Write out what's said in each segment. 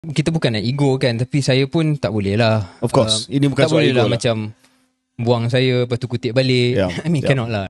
kita bukan nak ego kan, tapi saya pun tak boleh lah. Of course, ini bukan tak soal boleh ego lah lah. macam buang saya lepas tu kutip balik. Yeah, I mean, yeah. cannot lah.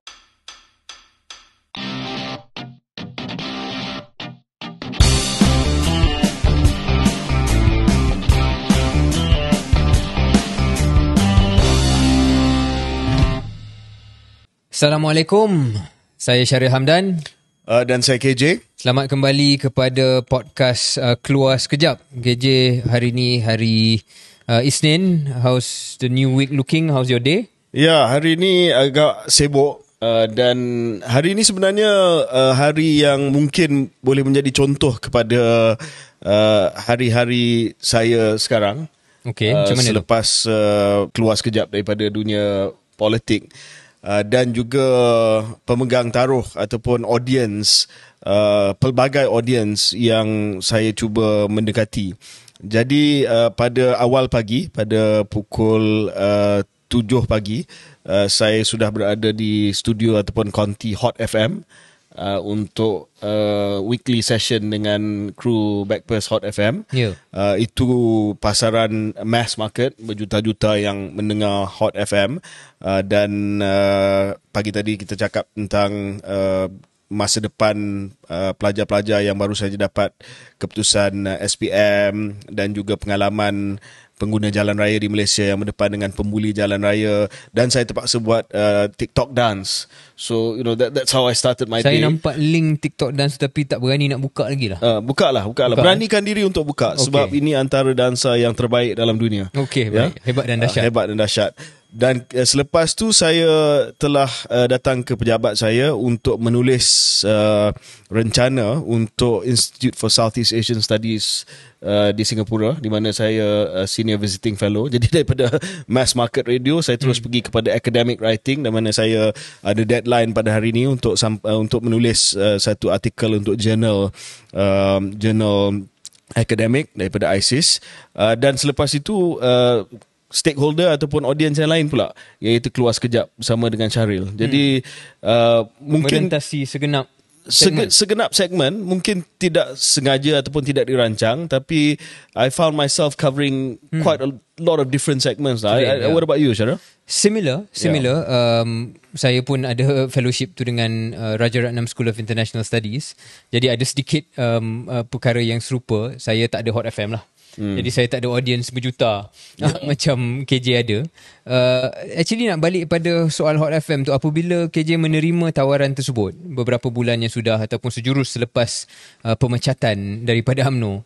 Assalamualaikum. Saya Syaril Hamdan. Dan saya KJ. Selamat kembali kepada podcast Keluar Sekejap. KJ, hari ni hari Isnin. How's the new week looking? How's your day? Ya, hari ni agak sibuk. Dan hari ini sebenarnya hari yang mungkin boleh menjadi contoh kepada hari-hari saya sekarang. Okay, macam mana selepas keluar sekejap daripada dunia politik. Dan juga pemegang taruh ataupun audience, pelbagai audience yang saya cuba mendekati. Jadi pada awal pagi, pada pukul 7 pagi, saya sudah berada di studio ataupun konti Hot FM untuk weekly session dengan kru Backpast Hot FM. Ya. Itu pasaran mass market, berjuta-juta yang mendengar Hot FM. Dan pagi tadi kita cakap tentang masa depan pelajar-pelajar yang baru saja dapat keputusan SPM dan juga pengalaman pengguna jalan raya di Malaysia yang berdepan dengan pembuli jalan raya, dan saya terpaksa buat TikTok dance. So that's how I started my day. Saya nampak link TikTok dance tapi tak berani nak buka lagi lah. Buka lah. Beranikan diri untuk buka, sebab ini antara dansa yang terbaik dalam dunia. Okey, baik. Hebat dan dahsyat. Hebat dan dahsyat. Dan selepas tu saya telah datang ke pejabat saya untuk menulis rencana untuk Institute for Southeast Asian Studies di Singapura, di mana saya senior visiting fellow. Jadi daripada mass market radio saya terus pergi kepada academic writing, di mana saya ada deadline pada hari ini untuk menulis satu artikel untuk jurnal akademik daripada ISIS. Dan selepas itu stakeholder ataupun audience yang lain pula, iaitu Keluar Sekejap bersama dengan Syaril. Jadi mungkin melintasi segenap segmen, mungkin tidak sengaja ataupun tidak dirancang, tapi I found myself covering quite a lot of different segments lah. What about you, Syaril? Similar. Saya pun ada fellowship tu dengan Rajaratnam School of International Studies. Jadi ada sedikit perkara yang serupa. Saya tak ada Hot FM lah. Jadi saya tak ada audience berjuta macam KJ ada. Actually nak balik pada soal Hot FM tu, apabila KJ menerima tawaran tersebut beberapa bulan yang sudah ataupun sejurus selepas pemecatan daripada UMNO,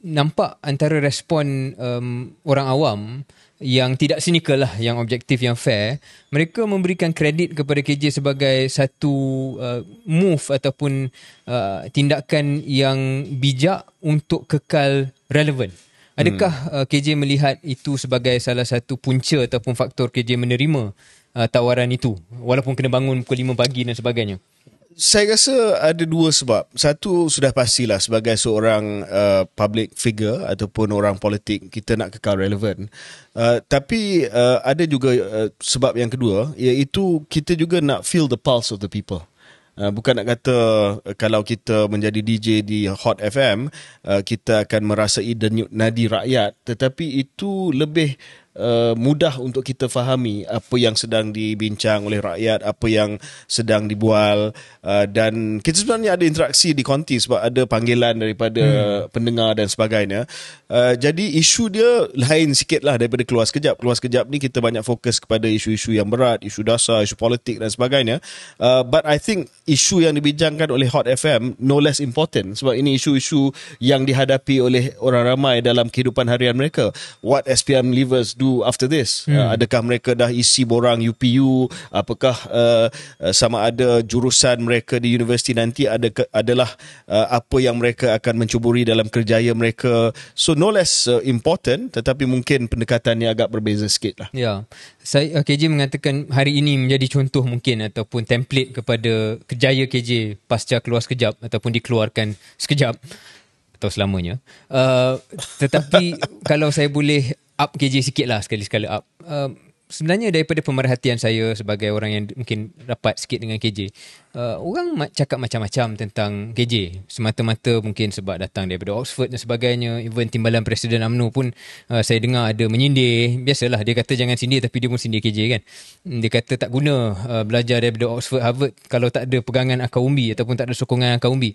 nampak antara respon orang awam yang tidak cynical lah, yang objektif, yang fair, mereka memberikan kredit kepada KJ sebagai satu move ataupun tindakan yang bijak untuk kekal relevan. Adakah KJ melihat itu sebagai salah satu punca ataupun faktor KJ menerima tawaran itu walaupun kena bangun pukul 5 pagi dan sebagainya? Saya rasa ada dua sebab. Satu, sudah pastilah sebagai seorang public figure ataupun orang politik, kita nak kekal relevan. Tapi ada juga sebab yang kedua, iaitu kita juga nak feel the pulse of the people. Bukan nak kata kalau kita menjadi DJ di Hot FM, kita akan merasai denyut nadi rakyat, tetapi itu lebih mudah untuk kita fahami apa yang sedang dibincang oleh rakyat, apa yang sedang dibual, dan kita sebenarnya ada interaksi di konti sebab ada panggilan daripada pendengar dan sebagainya. Jadi isu dia lain sikit lah daripada Keluar Sekejap. Keluar Sekejap ni kita banyak fokus kepada isu-isu yang berat, isu dasar, isu politik dan sebagainya. But I think isu yang dibincangkan oleh Hot FM no less important, sebab ini isu-isu yang dihadapi oleh orang ramai dalam kehidupan harian mereka. What SPM leavers do after this? Adakah mereka dah isi borang UPU? Apakah sama ada jurusan mereka di universiti nanti adalah apa yang mereka akan mencuburi dalam kerjaya mereka? So no less important, tetapi mungkin pendekatannya agak berbeza sikit lah. Ya, saya KJ mengatakan hari ini menjadi contoh mungkin ataupun template kepada kerjaya KJ pasca Keluar Sekejap ataupun dikeluarkan sekejap atau selamanya. Tetapi kalau saya boleh up KJ sikit lah, sekali-sekala up. sebenarnya daripada pemerhatian saya sebagai orang yang mungkin rapat sikit dengan KJ, orang cakap macam-macam tentang KJ. Semata-mata mungkin sebab datang daripada Oxford dan sebagainya. Even timbalan Presiden UMNO pun saya dengar ada menyindir. Biasalah, dia kata jangan sindir, tapi dia pun sindir KJ kan. Dia kata tak guna belajar daripada Oxford, Harvard kalau tak ada pegangan akar umbi ataupun tak ada sokongan akar umbi.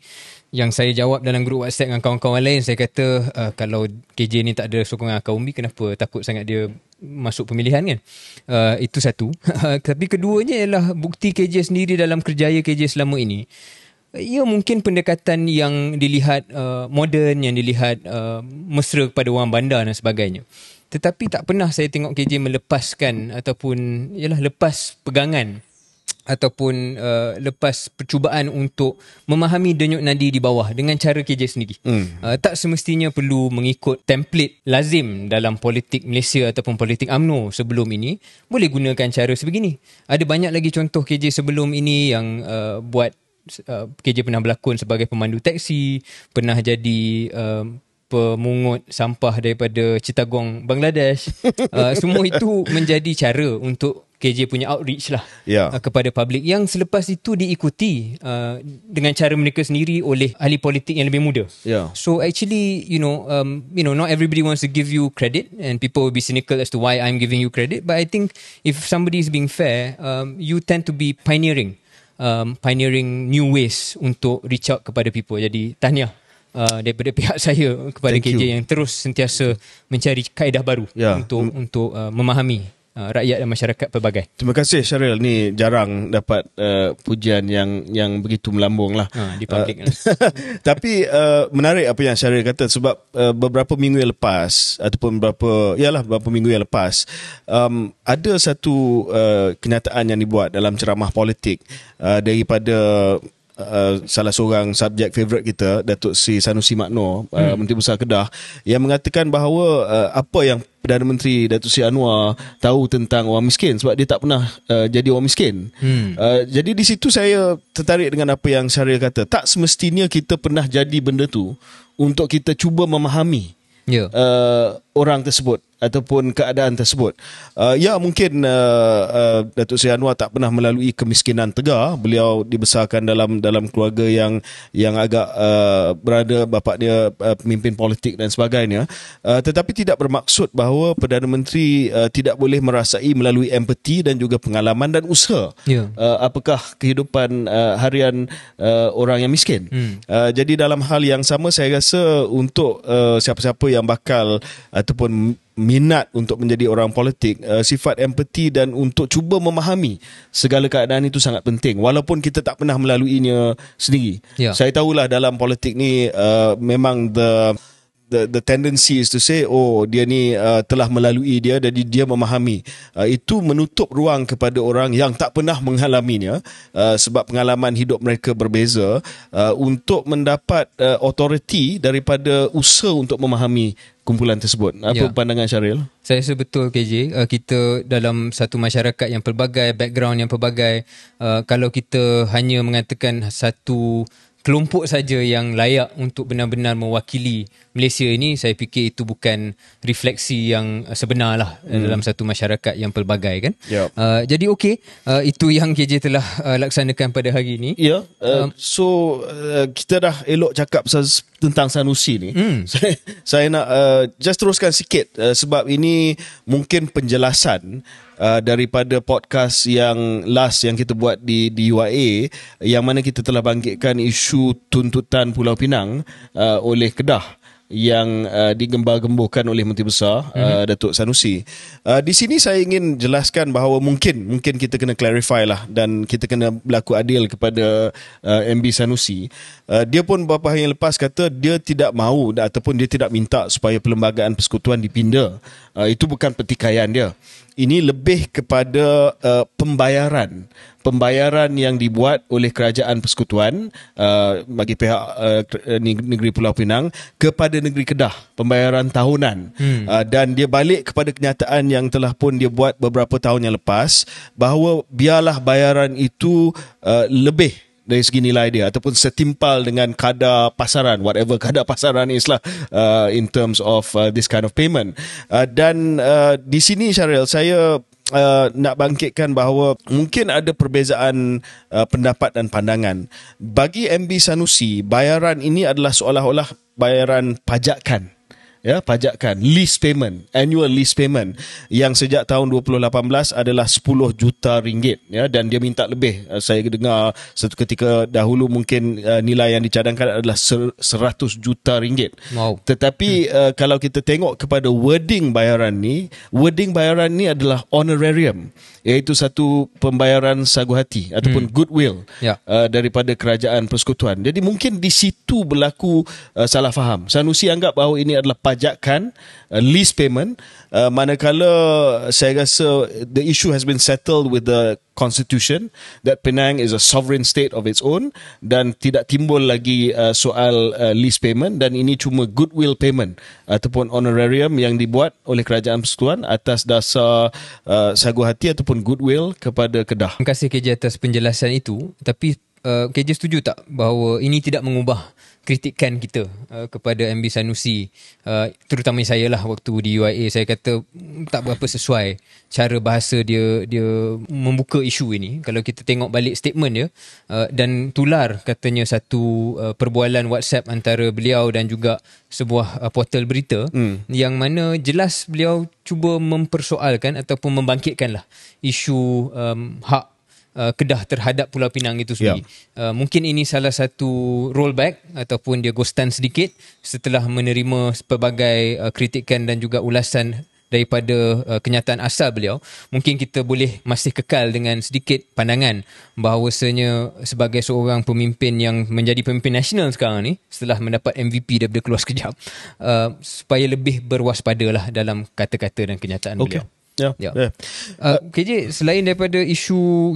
Yang saya jawab dalam grup WhatsApp dengan kawan-kawan lain, saya kata kalau KJ ni tak ada sokongan akar umbi, kenapa takut sangat dia masuk pemilihan kan? Itu satu. Tapi keduanya ialah bukti KJ sendiri dalam kerjaya KJ selama ini. Ya, mungkin pendekatan yang dilihat moden, yang dilihat mesra kepada orang bandar dan sebagainya. Tetapi tak pernah saya tengok KJ melepaskan ataupun lepas pegangan ataupun lepas percubaan untuk memahami denyut nadi di bawah dengan cara KJ sendiri. Tak semestinya perlu mengikut template lazim dalam politik Malaysia ataupun politik UMNO sebelum ini. Boleh gunakan cara sebegini. Ada banyak lagi contoh KJ sebelum ini yang buat KJ pernah berlakon sebagai pemandu taksi, pernah jadi pemungut sampah daripada Chittagong, Bangladesh. Semua itu menjadi cara untuk KJ punya outreach lah kepada publik, yang selepas itu diikuti dengan cara mereka sendiri oleh ahli politik yang lebih muda. So actually, not everybody wants to give you credit, and people will be cynical as to why I'm giving you credit. But I think if somebody is being fair, you tend to be pioneering new ways untuk reach out kepada people. Jadi tahniah daripada pihak saya kepada KJ yang terus sentiasa mencari kaedah baru untuk memahami rakyat dan masyarakat pelbagai. Terima kasih Syaril, ni jarang dapat pujian yang begitu melambung lah di public. Tapi menarik apa yang Syaril kata, sebab beberapa minggu yang lepas ataupun beberapa minggu yang lepas ada satu kenyataan yang dibuat dalam ceramah politik daripada salah seorang subjek favourite kita, Datuk Seri Sanusi Makno, Menteri Besar Kedah, yang mengatakan bahawa apa yang Perdana Menteri Datuk Seri Anwar tahu tentang orang miskin, sebab dia tak pernah jadi orang miskin. Jadi di situ saya tertarik dengan apa yang Syaril kata. Tak semestinya kita pernah jadi benda tu untuk kita cuba memahami orang tersebut ataupun keadaan tersebut. Mungkin Datuk Seri Anwar tak pernah melalui kemiskinan tegar. Beliau dibesarkan dalam keluarga yang agak berada, bapa dia pemimpin politik dan sebagainya. Tetapi tidak bermaksud bahawa Perdana Menteri tidak boleh merasai melalui empati dan juga pengalaman dan usaha apakah kehidupan harian orang yang miskin. Jadi dalam hal yang sama, saya rasa untuk siapa-siapa yang bakal ataupun minat untuk menjadi orang politik, sifat empati dan untuk cuba memahami segala keadaan itu sangat penting, walaupun kita tak pernah melaluinya sendiri. Saya tahulah dalam politik ni memang the tendency is to say, dia ni telah melalui dia, jadi dia memahami. Itu menutup ruang kepada orang yang tak pernah mengalaminya, sebab pengalaman hidup mereka berbeza, untuk mendapat authority daripada usaha untuk memahami kumpulan tersebut. Apa pandangan Syaril? Saya rasa betul KJ. Kita dalam satu masyarakat yang pelbagai, background yang pelbagai, kalau kita hanya mengatakan satu kelompok saja yang layak untuk benar-benar mewakili Malaysia ini, saya fikir itu bukan refleksi yang sebenar lah dalam satu masyarakat yang pelbagai kan. Jadi itu yang KJ telah laksanakan pada hari ini. So kita dah elok cakap tentang Sanusi ni. Saya nak just teruskan sikit, sebab ini mungkin penjelasan daripada podcast yang last yang kita buat di UIA, yang mana kita telah bangkitkan isu tuntutan Pulau Pinang oleh Kedah yang digembar-gemburkan oleh Menteri Besar Datuk Sanusi. Di sini saya ingin jelaskan bahawa mungkin kita kena clarify lah, dan kita kena berlaku adil kepada MB Sanusi. Dia pun beberapa hari yang lepas kata dia tidak mahu ataupun dia tidak minta supaya Perlembagaan Persekutuan dipinda. Itu bukan pertikaian dia. Ini lebih kepada pembayaran yang dibuat oleh Kerajaan Persekutuan bagi pihak negeri Pulau Pinang kepada negeri Kedah, pembayaran tahunan. Dan dia balik kepada kenyataan yang telah pun dia buat beberapa tahun yang lepas, bahawa biarlah bayaran itu lebih dari segi nilai dia ataupun setimpal dengan kadar pasaran, whatever kadar pasaran is lah, in terms of this kind of payment. Dan di sini Syaril, saya nak bangkitkan bahawa mungkin ada perbezaan pendapat dan pandangan. Bagi MB Sanusi, bayaran ini adalah seolah-olah bayaran pajakan. Ya, pajakan, lease payment, annual lease payment yang sejak tahun 2018 adalah 10 juta ringgit, ya, dan dia minta lebih. Saya dengar satu ketika dahulu mungkin nilai yang dicadangkan adalah 100 juta ringgit. Wow. Tetapi kalau kita tengok kepada wording bayaran ni adalah honorarium, iaitu satu pembayaran sagu hati ataupun goodwill daripada kerajaan persekutuan. Jadi mungkin di situ berlaku salah faham. Sanusi anggap bahawa ini adalah pajakan, lease payment, manakala saya rasa the issue has been settled with the constitution that Penang is a sovereign state of its own dan tidak timbul lagi soal lease payment, dan ini cuma goodwill payment ataupun honorarium yang dibuat oleh kerajaan persekutuan atas dasar sagu hati ataupun goodwill kepada Kedah. Terima kasih KJ atas penjelasan itu. Tapi KJ setuju tak bahawa ini tidak mengubah kritikan kita kepada MB Sanusi, terutama saya lah waktu di UIA. Saya kata tak berapa sesuai cara bahasa dia membuka isu ini. Kalau kita tengok balik statement dia, dan tular katanya satu perbualan WhatsApp antara beliau dan juga sebuah portal berita yang mana jelas beliau cuba mempersoalkan ataupun membangkitkanlah isu hak Kedah terhadap Pulau Pinang itu sendiri. Mungkin ini salah satu rollback ataupun dia ghostan sedikit setelah menerima pelbagai kritikan dan juga ulasan daripada kenyataan asal beliau. Mungkin kita boleh masih kekal dengan sedikit pandangan bahawasanya sebagai seorang pemimpin yang menjadi pemimpin nasional sekarang ni, setelah mendapat MVP daripada keluar sekejap, supaya lebih berwaspadalah dalam kata-kata dan kenyataan beliau. KJ, selain daripada isu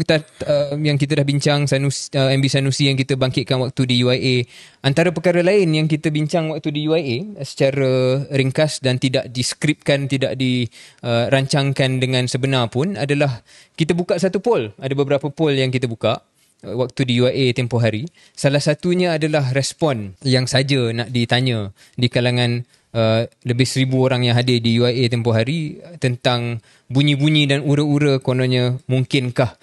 yang kita dah bincang, MB Sanusi yang kita bangkitkan waktu di UIA, antara perkara lain yang kita bincang waktu di UIA secara ringkas dan tidak diskripkan, tidak dirancangkan dengan sebenar pun adalah kita buka satu poll. Ada beberapa poll yang kita buka waktu di UIA tempoh hari. Salah satunya adalah respon yang saja nak ditanya di kalangan lebih 1,000 orang yang hadir di UIA tempoh hari tentang bunyi-bunyi dan ura-ura kononnya mungkinkah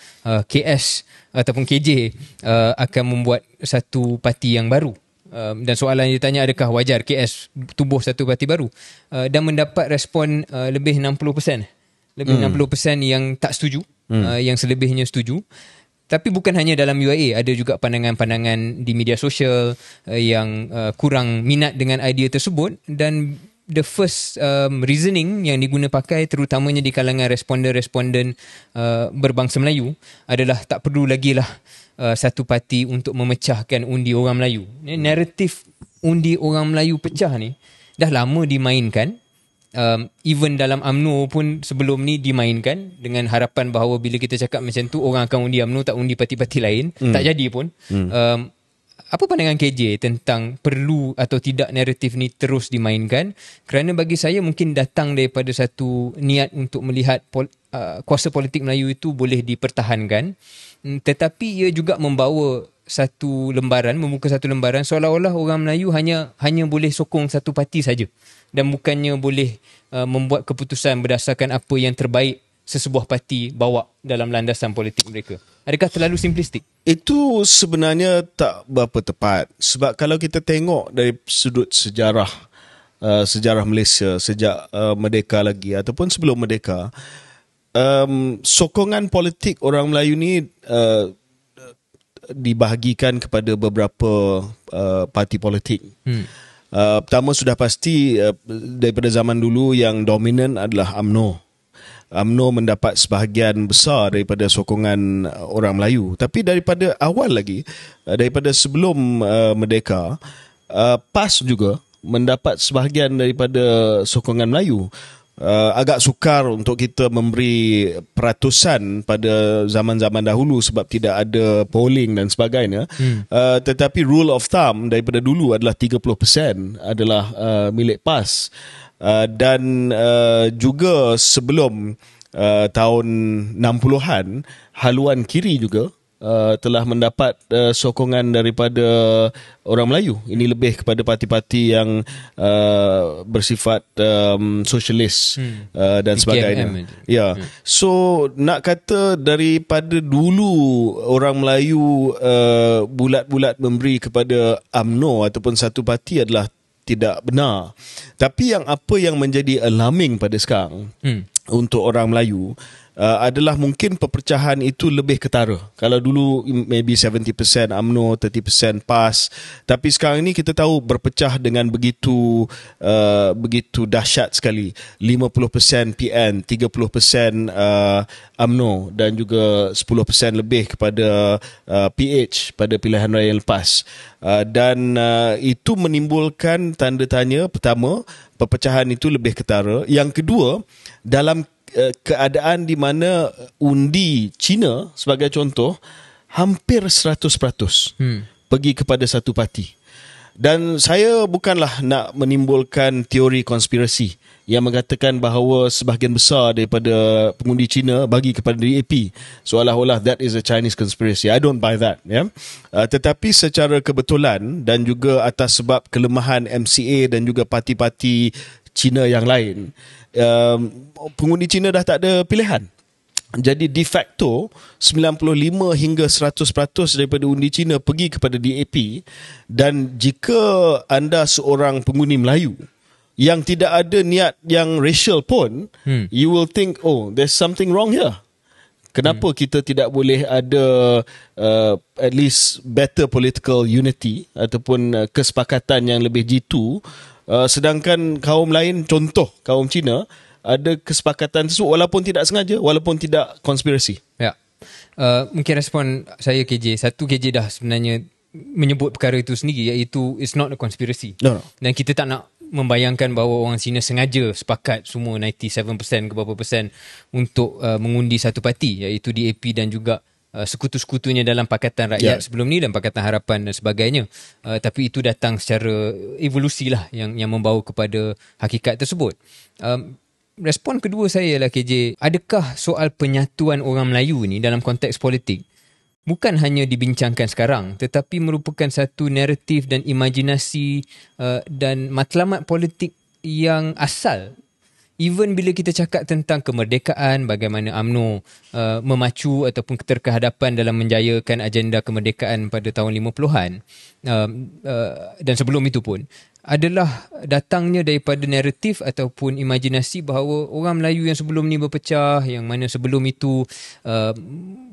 KS ataupun KJ akan membuat satu parti yang baru. Dan soalan yang ditanya, adakah wajar KS tubuh satu parti baru, dan mendapat respon lebih 60%. Lebih 60% yang tak setuju, yang selebihnya setuju. Tapi bukan hanya dalam UIA, ada juga pandangan-pandangan di media sosial yang kurang minat dengan idea tersebut, dan the first reasoning yang diguna pakai terutamanya di kalangan responden-responden berbangsa Melayu adalah tak perlu lagi lah satu parti untuk memecahkan undi orang Melayu. Naratif undi orang Melayu pecah ni dah lama dimainkan. Even dalam UMNO pun sebelum ni dimainkan dengan harapan bahawa bila kita cakap macam tu orang akan undi UMNO, tak undi parti-parti lain. Tak jadi pun. Apa pandangan KJ tentang perlu atau tidak naratif ni terus dimainkan? Kerana bagi saya mungkin datang daripada satu niat untuk melihat kuasa politik Melayu itu boleh dipertahankan, tetapi ia juga membawa membuka satu lembaran seolah-olah orang Melayu hanya boleh sokong satu parti saja, dan bukannya boleh membuat keputusan berdasarkan apa yang terbaik sesebuah parti bawa dalam landasan politik mereka. Adakah terlalu simplistik? Itu sebenarnya tak berapa tepat. Sebab kalau kita tengok dari sudut sejarah Malaysia sejak merdeka lagi ataupun sebelum merdeka, sokongan politik orang Melayu ni dibahagikan kepada beberapa parti politik. Pertama, sudah pasti daripada zaman dulu yang dominan adalah UMNO. UMNO mendapat sebahagian besar daripada sokongan orang Melayu. Tapi daripada awal lagi, daripada sebelum merdeka, PAS juga mendapat sebahagian daripada sokongan Melayu. Agak sukar untuk kita memberi peratusan pada zaman-zaman dahulu sebab tidak ada polling dan sebagainya. Tetapi rule of thumb daripada dulu adalah 30% adalah milik PAS. Dan juga sebelum tahun 60-an, haluan kiri juga telah mendapat sokongan daripada orang Melayu. Ini lebih kepada parti-parti yang bersifat sosialis dan sebagainya. Ya. So nak kata daripada dulu orang Melayu bulat-bulat memberi kepada UMNO ataupun satu parti adalah tidak benar. Tapi apa yang menjadi alarming pada sekarang untuk orang Melayu adalah mungkin perpecahan itu lebih ketara. Kalau dulu maybe 70% UMNO, 30% PAS, tapi sekarang ni kita tahu berpecah dengan begitu dahsyat sekali. 50% PN, 30% UMNO dan juga 10% lebih kepada PH pada pilihan raya yang lepas. Dan itu menimbulkan tanda tanya. Pertama, perpecahan itu lebih ketara. Yang kedua, dalam keadaan di mana undi China sebagai contoh hampir 100% pergi kepada satu parti. Dan saya bukanlah nak menimbulkan teori konspirasi yang mengatakan bahawa sebahagian besar daripada pengundi China bagi kepada DAP, seolah-olah that is a Chinese conspiracy. I don't buy that, ya. Tetapi secara kebetulan dan juga atas sebab kelemahan MCA dan juga parti-parti China yang lain, pengundi China dah tak ada pilihan. Jadi de facto 95 hingga 100% daripada undi China pergi kepada DAP. Dan jika anda seorang pengundi Melayu yang tidak ada niat yang racial pun, you will think, oh, there's something wrong here. Kenapa kita tidak boleh ada at least better political unity ataupun kesepakatan yang lebih jitu, sedangkan kaum lain, contoh kaum Cina, ada kesepakatan tersebut walaupun tidak sengaja, walaupun tidak konspirasi. Ya. Mungkin respon saya KJ. Satu, KJ dah sebenarnya menyebut perkara itu sendiri, iaitu it's not a conspiracy. No. Dan kita tak nak membayangkan bahawa orang Cina sengaja sepakat semua 97% ke berapa persen untuk mengundi satu parti, iaitu DAP dan juga sekutu-sekutunya dalam Pakatan Rakyat sebelum ni dan Pakatan Harapan dan sebagainya. Tapi itu datang secara evolusi lah yang membawa kepada hakikat tersebut. Respon kedua saya ialah KJ, adakah soal penyatuan orang Melayu ni dalam konteks politik bukan hanya dibincangkan sekarang, tetapi merupakan satu naratif dan imajinasi dan matlamat politik yang asal. Even bila kita cakap tentang kemerdekaan, bagaimana UMNO memacu ataupun keterkehadapan dalam menjayakan agenda kemerdekaan pada tahun 50-an, dan sebelum itu pun, adalah datangnya daripada naratif ataupun imajinasi bahawa orang Melayu yang sebelum ni berpecah, yang mana sebelum itu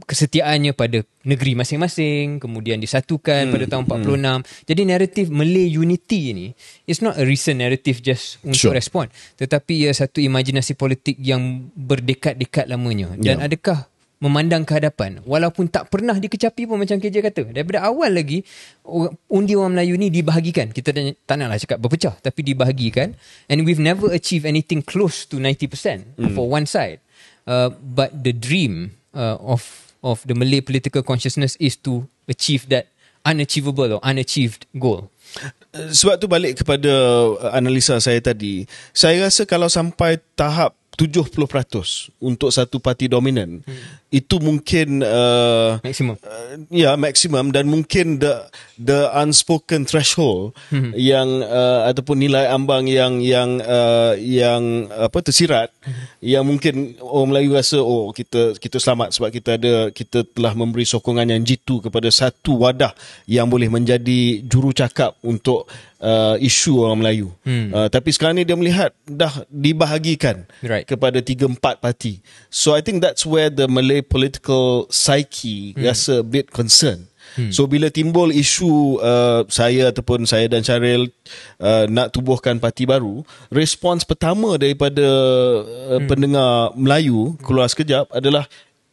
kesetiaannya pada negeri masing-masing, kemudian disatukan pada tahun 46. Jadi naratif Malay Unity ni is not a recent narrative just untuk respon, tetapi ia satu imajinasi politik yang berdekat-dekat lamanya. Dan adakah memandang ke hadapan walaupun tak pernah dikecapi pun, macam KJ kata, daripada awal lagi undi orang Melayu ni dibahagikan. Kita tak naklah cakap berpecah, tapi dibahagikan, and we've never achieved anything close to 90% for one side, but the dream of the Malay political consciousness is to achieve that unachievable or unachieved goal. Sebab tu balik kepada analisa saya tadi, saya rasa kalau sampai tahap 70% untuk satu parti dominan, itu mungkin maksimum. Maksimum, dan mungkin the unspoken threshold yang ataupun nilai ambang yang tersirat, yang mungkin orang Melayu rasa kita selamat sebab kita telah memberi sokongan yang jitu kepada satu wadah yang boleh menjadi jurucakap untuk isu orang Melayu. Tapi sekarang ni dia melihat dah dibahagikan kepada 3-4 parti. So I think that's where the Malay political psyche rasa a bit concerned. So bila timbul isu saya dan Syaril nak tubuhkan parti baru, respons pertama daripada pendengar Melayu keluar sekejap adalah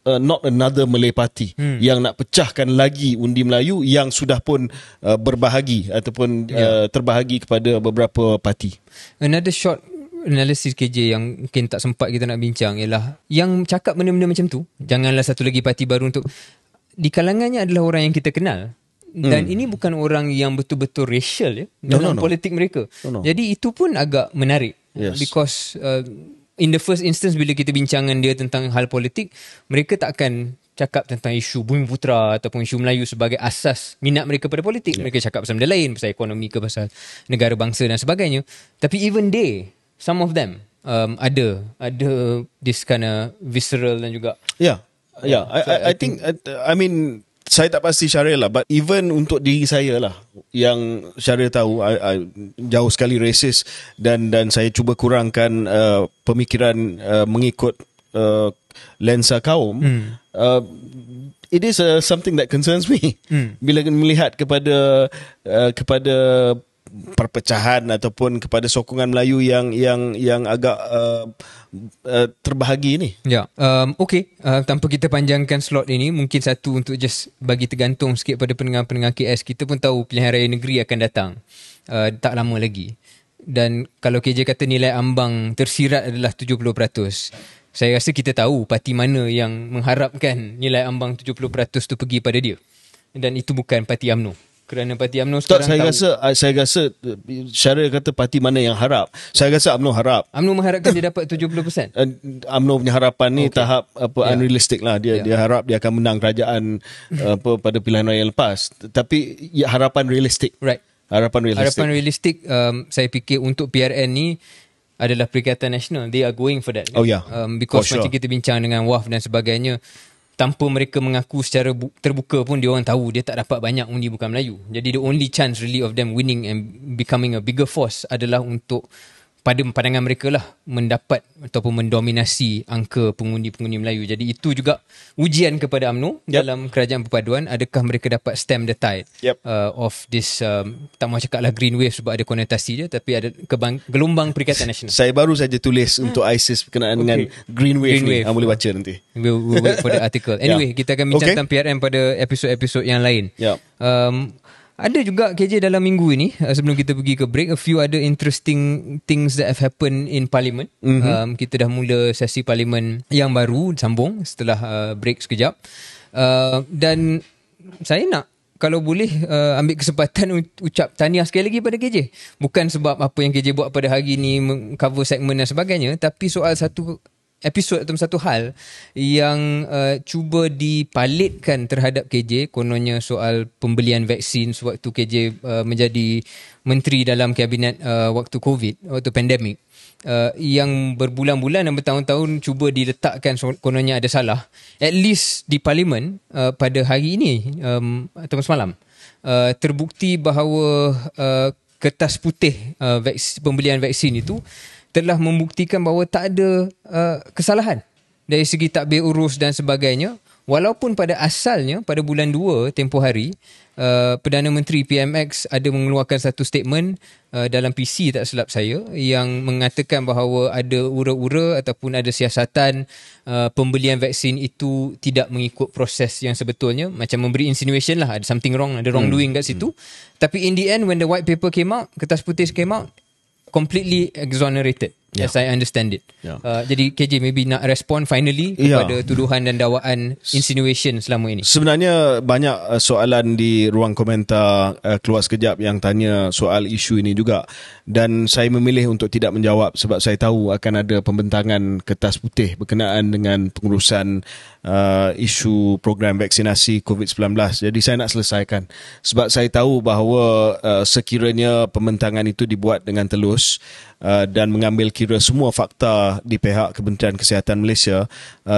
not another Malay party yang nak pecahkan lagi undi Melayu yang sudah pun berbahagi ataupun terbahagi kepada beberapa parti. Another short analysis KJ yang mungkin tak sempat kita nak bincang ialah yang cakap benda-benda macam tu, janganlah satu lagi parti baru untuk, di kalangannya adalah orang yang kita kenal. Dan ini bukan orang yang betul-betul racial dalam politik mereka. Jadi itu pun agak menarik. Because in the first instance bila kita bincangan dia tentang hal politik, mereka tak akan cakap tentang isu Bumi Putera ataupun isu Melayu sebagai asas minat mereka pada politik. Mereka cakap pasal benda lain, pasal ekonomi ke, pasal negara bangsa dan sebagainya. Tapi even they, some of them ada this kind of visceral dan juga I think I mean, saya tak pasti Syaril lah, but even untuk diri saya lah yang Syaril tahu, I jauh sekali racist dan saya cuba kurangkan pemikiran mengikut lensa kaum. It is something that concerns me. Bila melihat kepada perpecahan ataupun kepada sokongan Melayu yang agak terbahagi ni. Ya, okay. Tanpa kita panjangkan slot ini, mungkin satu untuk just bagi tergantung sikit pada pendengar-pendengar KS. Kita pun tahu pilihan raya negeri akan datang tak lama lagi. Dan kalau KJ kata nilai ambang tersirat adalah 70%, saya rasa kita tahu parti mana yang mengharapkan nilai ambang 70% tu pergi pada dia. Dan itu bukan parti UMNO. Kerana parti UMNO sekarang saya rasa Syaril kata parti mana yang harap. Saya rasa UMNO harap. UMNO mengharapkan dia dapat 70%. UMNO punya harapan ni tahap unrealistic lah. Dia harap dia akan menang kerajaan pada pilihan raya yang lepas. Tapi harapan realistik. Right. Harapan realistik, saya fikir untuk PRN ni adalah Perikatan Nasional. They are going for that. Oh yeah. Because macam kita bincang dengan WAF dan sebagainya, tanpa mereka mengaku secara terbuka pun dia orang tahu dia tak dapat banyak undi bukan Melayu. Jadi the only chance really of them winning and becoming a bigger force adalah untuk, pada pandangan mereka lah, mendapat ataupun mendominasi angka pengundi-pengundi Melayu. Jadi itu juga ujian kepada UMNO dalam kerajaan perpaduan. Adakah mereka dapat stem the tide of this, tak mahu cakap lah green wave sebab ada konotasi dia, tapi ada gelombang Perikatan Nasional. Saya baru saja tulis untuk ISIS berkenaan dengan green wave. Boleh baca nanti. We'll wait for the article. Anyway, kita akan bincang tentang PRM pada episod-episod yang lain. Ada juga KJ dalam minggu ini, sebelum kita pergi ke break, a few other interesting things that have happened in Parliament. Kita dah mula sesi Parlimen yang baru, sambung setelah break sekejap. Dan saya nak, kalau boleh, ambil kesempatan ucap tahniah sekali lagi pada KJ. Bukan sebab apa yang KJ buat pada hari ni, cover segmen dan sebagainya, tapi soal satu episod atau satu hal yang cuba dipalitkan terhadap KJ, kononnya soal pembelian vaksin sewaktu KJ menjadi menteri dalam kabinet waktu COVID, waktu pandemik, yang berbulan-bulan dan bertahun-tahun cuba diletakkan kononnya ada salah. At least di Parlimen pada hari ini atau semalam terbukti bahawa kertas putih pembelian vaksin itu telah membuktikan bahawa tak ada kesalahan dari segi takbir urus dan sebagainya. Walaupun pada asalnya pada bulan 2 tempoh hari, Perdana Menteri PMX ada mengeluarkan satu statement dalam PC tak silap saya, yang mengatakan bahawa ada ura-ura ataupun ada siasatan pembelian vaksin itu tidak mengikut proses yang sebetulnya, macam memberi insinuation lah, ada something wrong, ada wrongdoing kat situ. Tapi in the end, when the white paper came out, kertas putih came out, completely exonerated, as I understand it. Jadi KJ maybe nak respond finally kepada tuduhan dan dakwaan insinuation selama ini. Sebenarnya banyak soalan di ruang komentar keluar sekejap yang tanya soal isu ini juga, dan saya memilih untuk tidak menjawab sebab saya tahu akan ada pembentangan kertas putih berkenaan dengan pengurusan isu program vaksinasi COVID-19. Jadi saya nak selesaikan sebab saya tahu bahawa sekiranya pembentangan itu dibuat dengan telus dan mengambil kira semua fakta di pihak Kementerian Kesihatan Malaysia,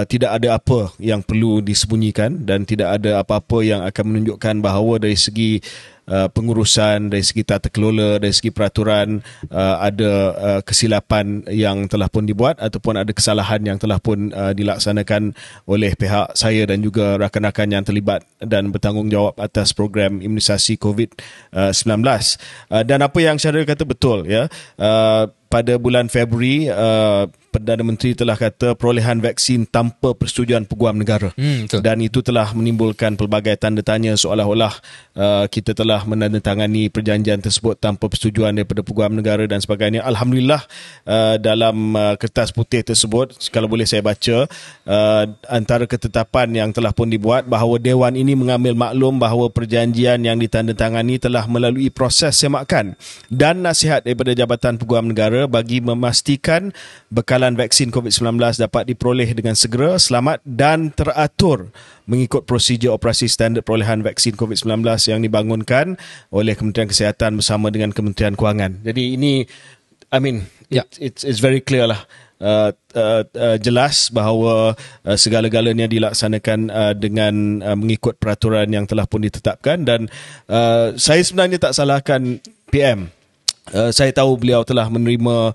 tidak ada apa yang perlu disembunyikan dan tidak ada apa-apa yang akan menunjukkan bahawa dari segi pengurusan, dari segi tata kelola, dari segi peraturan ada kesilapan yang telah pun dibuat ataupun ada kesalahan yang telah pun dilaksanakan oleh pihak saya dan juga rakan-rakan yang terlibat dan bertanggungjawab atas program imunisasi COVID-19. Dan apa yang Syahril kata betul, ya. Pada bulan Februari, Perdana Menteri telah kata perolehan vaksin tanpa persetujuan peguam negara. Dan itu telah menimbulkan pelbagai tanda tanya seolah-olah kita telah menandatangani perjanjian tersebut tanpa persetujuan daripada peguam negara dan sebagainya. Alhamdulillah, dalam kertas putih tersebut, kalau boleh saya baca, antara ketetapan yang telah pun dibuat bahawa Dewan ini mengambil maklum bahawa perjanjian yang ditandatangani telah melalui proses semakan dan nasihat daripada Jabatan Peguam Negara bagi memastikan bekalan bekalan vaksin COVID-19 dapat diperoleh dengan segera, selamat dan teratur mengikut prosedur operasi standard perolehan vaksin COVID-19 yang dibangunkan oleh Kementerian Kesihatan bersama dengan Kementerian Kewangan. Jadi ini, I mean, it's very clear lah. Jelas bahawa segala-galanya dilaksanakan dengan mengikut peraturan yang telah pun ditetapkan, dan saya sebenarnya tak salahkan PM. Saya tahu beliau telah menerima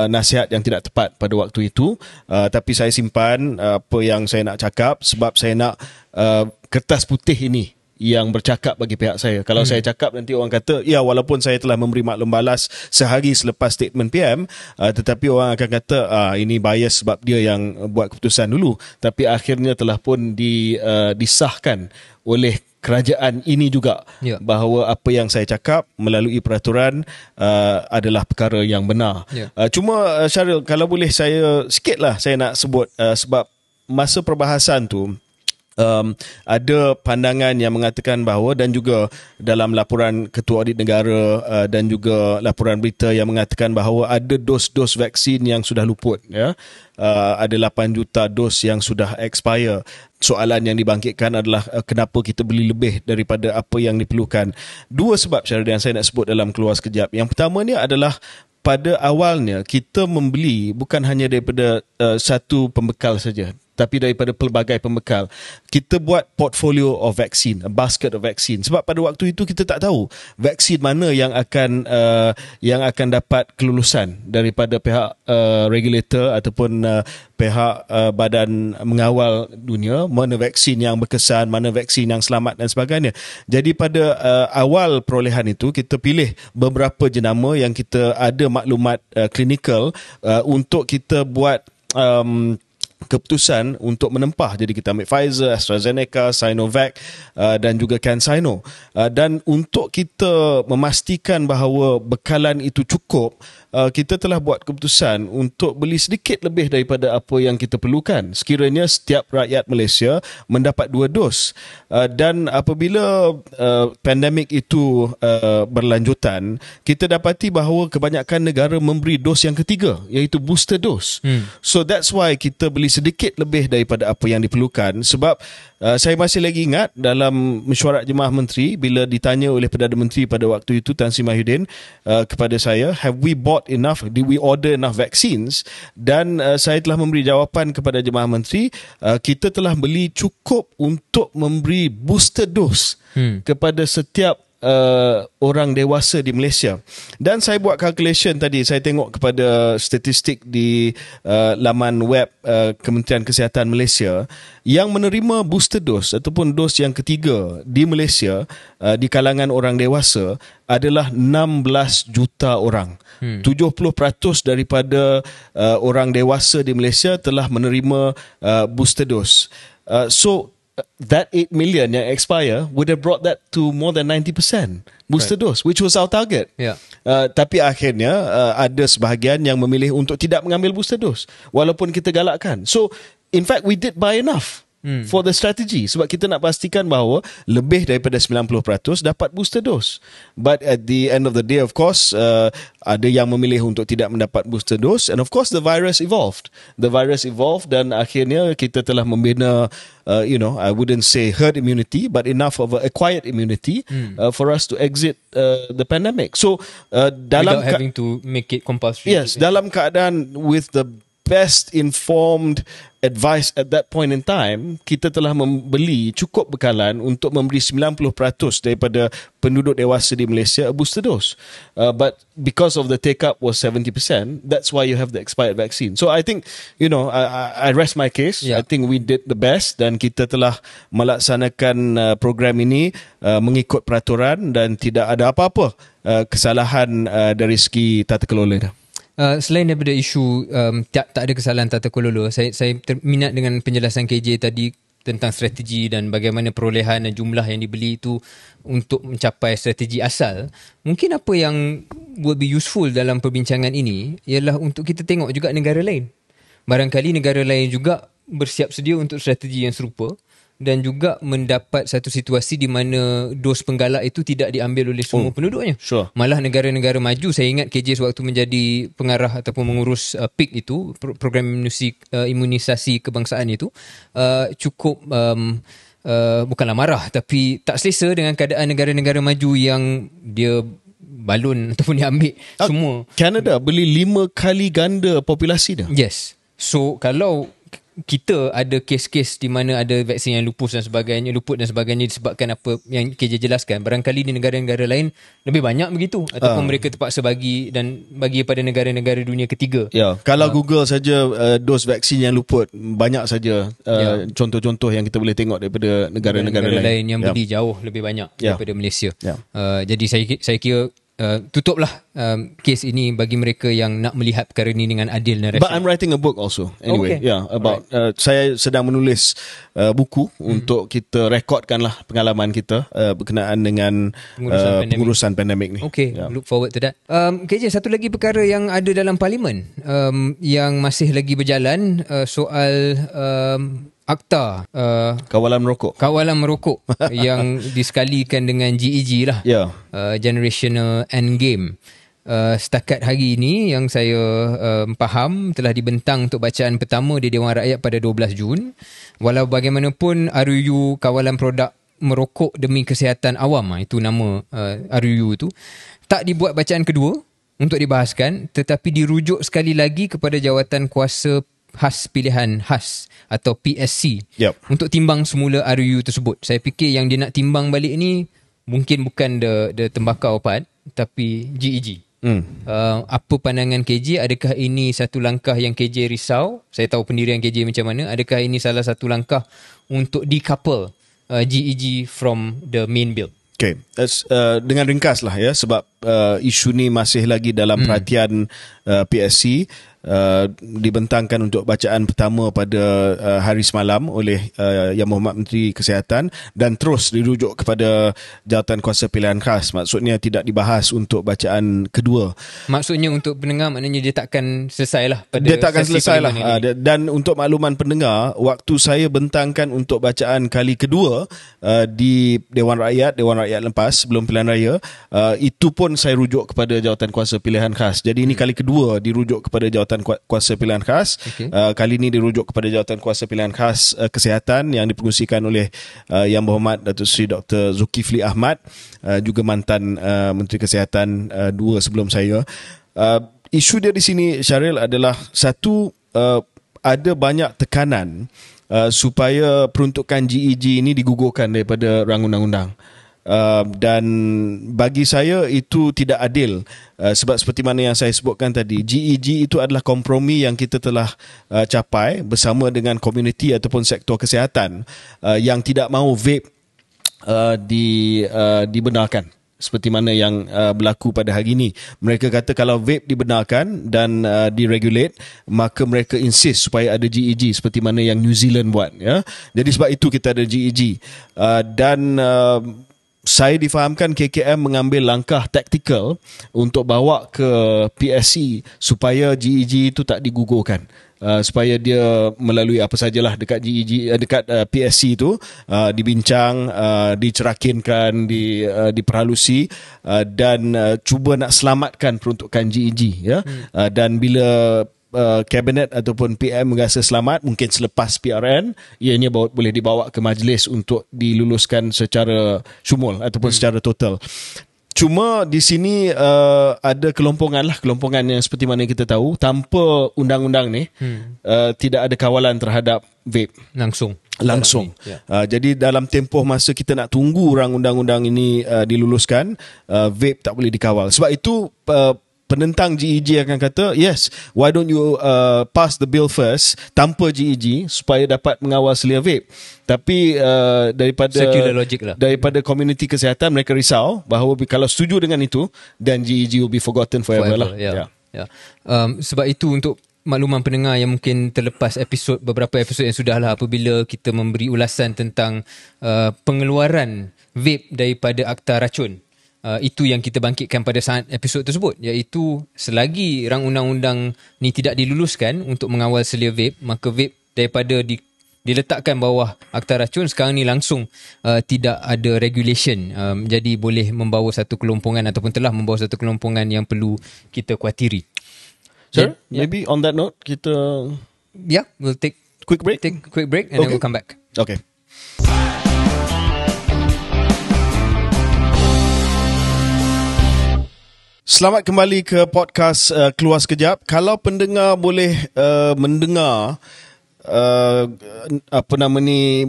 nasihat yang tidak tepat pada waktu itu, tapi saya simpan apa yang saya nak cakap sebab saya nak kertas putih ini yang bercakap bagi pihak saya. Kalau saya cakap nanti orang kata, ya walaupun saya telah memberi maklum balas sehari selepas statement PM, tetapi orang akan kata ini bias sebab dia yang buat keputusan dulu. Tapi akhirnya telah pun disahkan oleh kerajaan ini juga bahawa apa yang saya cakap melalui peraturan adalah perkara yang benar. Cuma Syaril, kalau boleh saya sikitlah saya nak sebut sebab masa perbahasan tu ada pandangan yang mengatakan bahawa, dan juga dalam laporan Ketua Audit Negara dan juga laporan berita yang mengatakan bahawa ada dos-dos vaksin yang sudah luput, ya. Ada 8 juta dos yang sudah expire. Soalan yang dibangkitkan adalah kenapa kita beli lebih daripada apa yang diperlukan. Dua sebab Syaril yang saya nak sebut dalam Keluar Sekejap. Yang pertamanya adalah pada awalnya kita membeli bukan hanya daripada satu pembekal saja, tapi daripada pelbagai pembekal. Kita buat portfolio of vaccine, a basket of vaccine. Sebab pada waktu itu kita tak tahu vaksin mana yang akan dapat kelulusan daripada pihak regulator ataupun pihak badan mengawal dunia, mana vaksin yang berkesan, mana vaksin yang selamat dan sebagainya. Jadi pada awal perolehan itu kita pilih beberapa jenama yang kita ada maklumat klinikal untuk kita buat keputusan untuk menempah. Jadi kita ambil Pfizer, AstraZeneca, Sinovac dan juga CanSino. Dan untuk kita memastikan bahawa bekalan itu cukup, kita telah buat keputusan untuk beli sedikit lebih daripada apa yang kita perlukan. Sekiranya setiap rakyat Malaysia mendapat 2 dos. Dan apabila pandemik itu berlanjutan, kita dapati bahawa kebanyakan negara memberi dos yang ketiga, iaitu booster dose. So that's why kita beli sedikit lebih daripada apa yang diperlukan. Sebab saya masih lagi ingat dalam mesyuarat Jemaah Menteri, bila ditanya oleh Perdana Menteri pada waktu itu, Tan Sri Mahyudin, kepada saya, have we bought enough, did we order enough vaccines? Dan saya telah memberi jawapan kepada Jemaah Menteri, kita telah beli cukup untuk memberi booster dose kepada setiap orang dewasa di Malaysia. Dan saya buat calculation tadi, saya tengok kepada statistik di laman web Kementerian Kesihatan Malaysia, yang menerima booster dose ataupun dos yang ketiga di Malaysia di kalangan orang dewasa adalah 16 juta orang. 70% daripada orang dewasa di Malaysia telah menerima booster dose. So that 8 million yang expire would have brought that to more than 90% booster dose, which was our target. Tapi akhirnya ada sebahagian yang memilih untuk tidak mengambil booster dose walaupun kita galakkan. So in fact we did buy enough for the strategy, sebab kita nak pastikan bahawa lebih daripada 90% dapat booster dose. But at the end of the day, of course, ada yang memilih untuk tidak mendapat booster dose, and of course the virus evolved. Dan akhirnya kita telah membina I wouldn't say herd immunity, but enough of a acquired immunity for us to exit the pandemic. So without having to make it compulsory. Yes, dalam keadaan with the best informed advice at that point in time, kita telah membeli cukup bekalan untuk memberi 90% daripada penduduk dewasa di Malaysia a booster dose. But because of the take-up was 70%, that's why you have the expired vaccine. So I think, I rest my case. I think we did the best, dan kita telah melaksanakan program ini mengikut peraturan dan tidak ada apa-apa kesalahan dari segi tata kelola. Selain daripada isu tak ada kesalahan tata kelola, saya terminat dengan penjelasan KJ tadi tentang strategi dan bagaimana perolehan dan jumlah yang dibeli itu untuk mencapai strategi asal. Mungkin apa yang would be useful dalam perbincangan ini ialah untuk kita tengok juga negara lain. Barangkali negara lain juga bersiap sedia untuk strategi yang serupa, dan juga mendapat satu situasi di mana dos penggalak itu tidak diambil oleh semua penduduknya. Sure. Malah negara-negara maju, saya ingat KJ sewaktu menjadi pengarah ataupun mengurus PIK itu, program imunisasi kebangsaan itu, cukup bukanlah marah tapi tak selesa dengan keadaan negara-negara maju yang dia balon ataupun dia ambil semua. Canada beli 5 kali ganda populasi dia. Yes. So kalau kita ada kes-kes di mana ada vaksin yang luput dan sebagainya disebabkan apa yang KJ jelaskan, barangkali di negara-negara lain lebih banyak begitu ataupun mereka terpaksa bagi pada negara-negara dunia ketiga. Ya, kalau Google saja dos vaksin yang luput, banyak saja contoh-contoh yang kita boleh tengok daripada negara-negara lain yang beli jauh lebih banyak daripada Malaysia. Jadi saya kira tutuplah kes ini bagi mereka yang nak melihat perkara ini dengan adil dan rasional. But I'm writing a book also. Anyway, about saya sedang menulis buku untuk kita rekodkanlah pengalaman kita berkenaan dengan pengurusan pandemik ni. Okay, look forward to that. KJ, satu lagi perkara yang ada dalam parlimen yang masih lagi berjalan, soal akta kawalan merokok yang disekalikan dengan GEG lah. Generational Endgame. Setakat hari ini yang saya faham telah dibentang untuk bacaan pertama di Dewan Rakyat pada 12 Jun. Walau bagaimanapun, RUU Kawalan Produk Merokok Demi Kesihatan Awam, itu nama RUU itu, tak dibuat bacaan kedua untuk dibahaskan, tetapi dirujuk sekali lagi kepada Jawatan Kuasa Khas Pilihan Khas atau PSC untuk timbang semula RUU tersebut. Saya fikir yang dia nak timbang balik ni mungkin bukan the tembakau part, tapi GEG. Apa pandangan KJ? Adakah ini satu langkah yang KJ risau? Saya tahu pendirian KJ macam mana. Adakah ini salah satu langkah untuk decouple GEG from the main bill? Okay, dengan ringkas lah ya, sebab isu ni masih lagi dalam perhatian PSC. Dibentangkan untuk bacaan pertama pada hari semalam oleh Yang Berhormat Menteri Kesihatan dan terus dirujuk kepada Jawatan Kuasa Pilihan Khas. Maksudnya tidak dibahas untuk bacaan kedua. Maksudnya untuk pendengar, maknanya dia takkan selesai lah pada dia takkan selesai lah. Dan untuk makluman pendengar, waktu saya bentangkan untuk bacaan kali kedua di Dewan Rakyat lepas sebelum pilihan raya, itu pun saya rujuk kepada Jawatan Kuasa Pilihan Khas. Jadi ini kali kedua dirujuk kepada Jawatan Kuasa Pilihan Khas. Kali ini dirujuk kepada Jawatan Kuasa Pilihan Khas Kesihatan yang dipengusikan oleh Yang Berhormat Datuk Seri Dr. Zulkifli Ahmad, juga mantan Menteri Kesihatan dua sebelum saya. Isu dia di sini, Syaril, adalah satu, ada banyak tekanan supaya peruntukan GEG ini digugurkan daripada rang undang-undang. Dan bagi saya itu tidak adil, sebab seperti mana yang saya sebutkan tadi, GEG itu adalah kompromi yang kita telah capai bersama dengan komuniti ataupun sektor kesihatan yang tidak mahu vape dibenarkan seperti mana yang berlaku pada hari ini. Mereka kata kalau vape dibenarkan dan diregulate, maka mereka insist supaya ada GEG seperti mana yang New Zealand buat, ya. Jadi sebab itu kita ada GEG. Dan saya difahamkan KKM mengambil langkah taktikal untuk bawa ke PSC supaya GEG itu tak digugurkan, supaya dia melalui apa sajalah dekat GEG, dekat PSC itu dibincang, dicerakinkan, diperhalusi, dan cuba nak selamatkan peruntukan GEG, ya. Dan bila Kabinet ataupun PM merasa selamat, mungkin selepas PRN, ianya boleh dibawa ke majlis untuk diluluskan secara syumul ataupun secara total. Cuma di sini ada kelompongan yang seperti mana kita tahu, tanpa undang-undang ni tidak ada kawalan terhadap vape langsung. Jadi dalam tempoh masa kita nak tunggu rang undang-undang ini diluluskan, vape tak boleh dikawal. Sebab itu penentang GEG akan kata, yes, why don't you pass the bill first tanpa GEG supaya dapat mengawal selia vape. Tapi daripada komuniti kesihatan, mereka risau bahawa kalau setuju dengan itu, then GEG will be forgotten forever lah. Sebab itu, untuk makluman pendengar yang mungkin terlepas beberapa episod yang sudah lah, apabila kita memberi ulasan tentang pengeluaran vape daripada akta racun, itu yang kita bangkitkan pada saat episod tersebut, iaitu selagi rang undang-undang ni tidak diluluskan untuk mengawal selia vape, maka vape daripada diletakkan bawah Akta Racun, sekarang ni langsung tidak ada regulation, jadi boleh membawa satu kelompongan ataupun telah membawa satu kelompongan yang perlu kita kuatiri. Sir, maybe on that note kita we'll take quick break and then we'll come back. Okay. Selamat kembali ke podcast Keluar Sekejap. Kalau pendengar boleh mendengar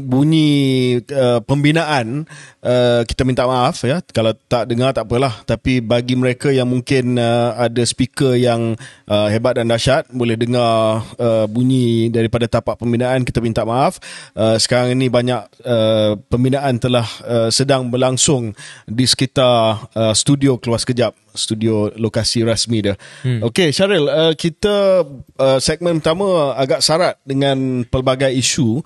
bunyi pembinaan, kita minta maaf ya. Kalau tak dengar tak apalah, tapi bagi mereka yang mungkin ada speaker yang hebat dan dahsyat, boleh dengar bunyi daripada tapak pembinaan, kita minta maaf. Sekarang ini banyak pembinaan telah sedang berlangsung di sekitar studio Keluar Sekejap, studio lokasi rasmi dia. Okey, Syaril, kita segmen pertama agak sarat dengan pelbagai isu.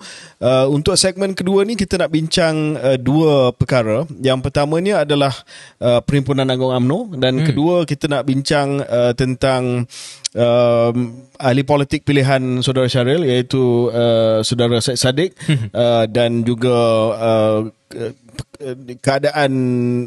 Untuk segmen kedua ni kita nak bincang dua perkara. Yang pertamanya adalah Perhimpunan Agung UMNO, dan kedua kita nak bincang tentang ahli politik pilihan saudara Syaril, iaitu saudara Syed Saddiq, dan juga keadaan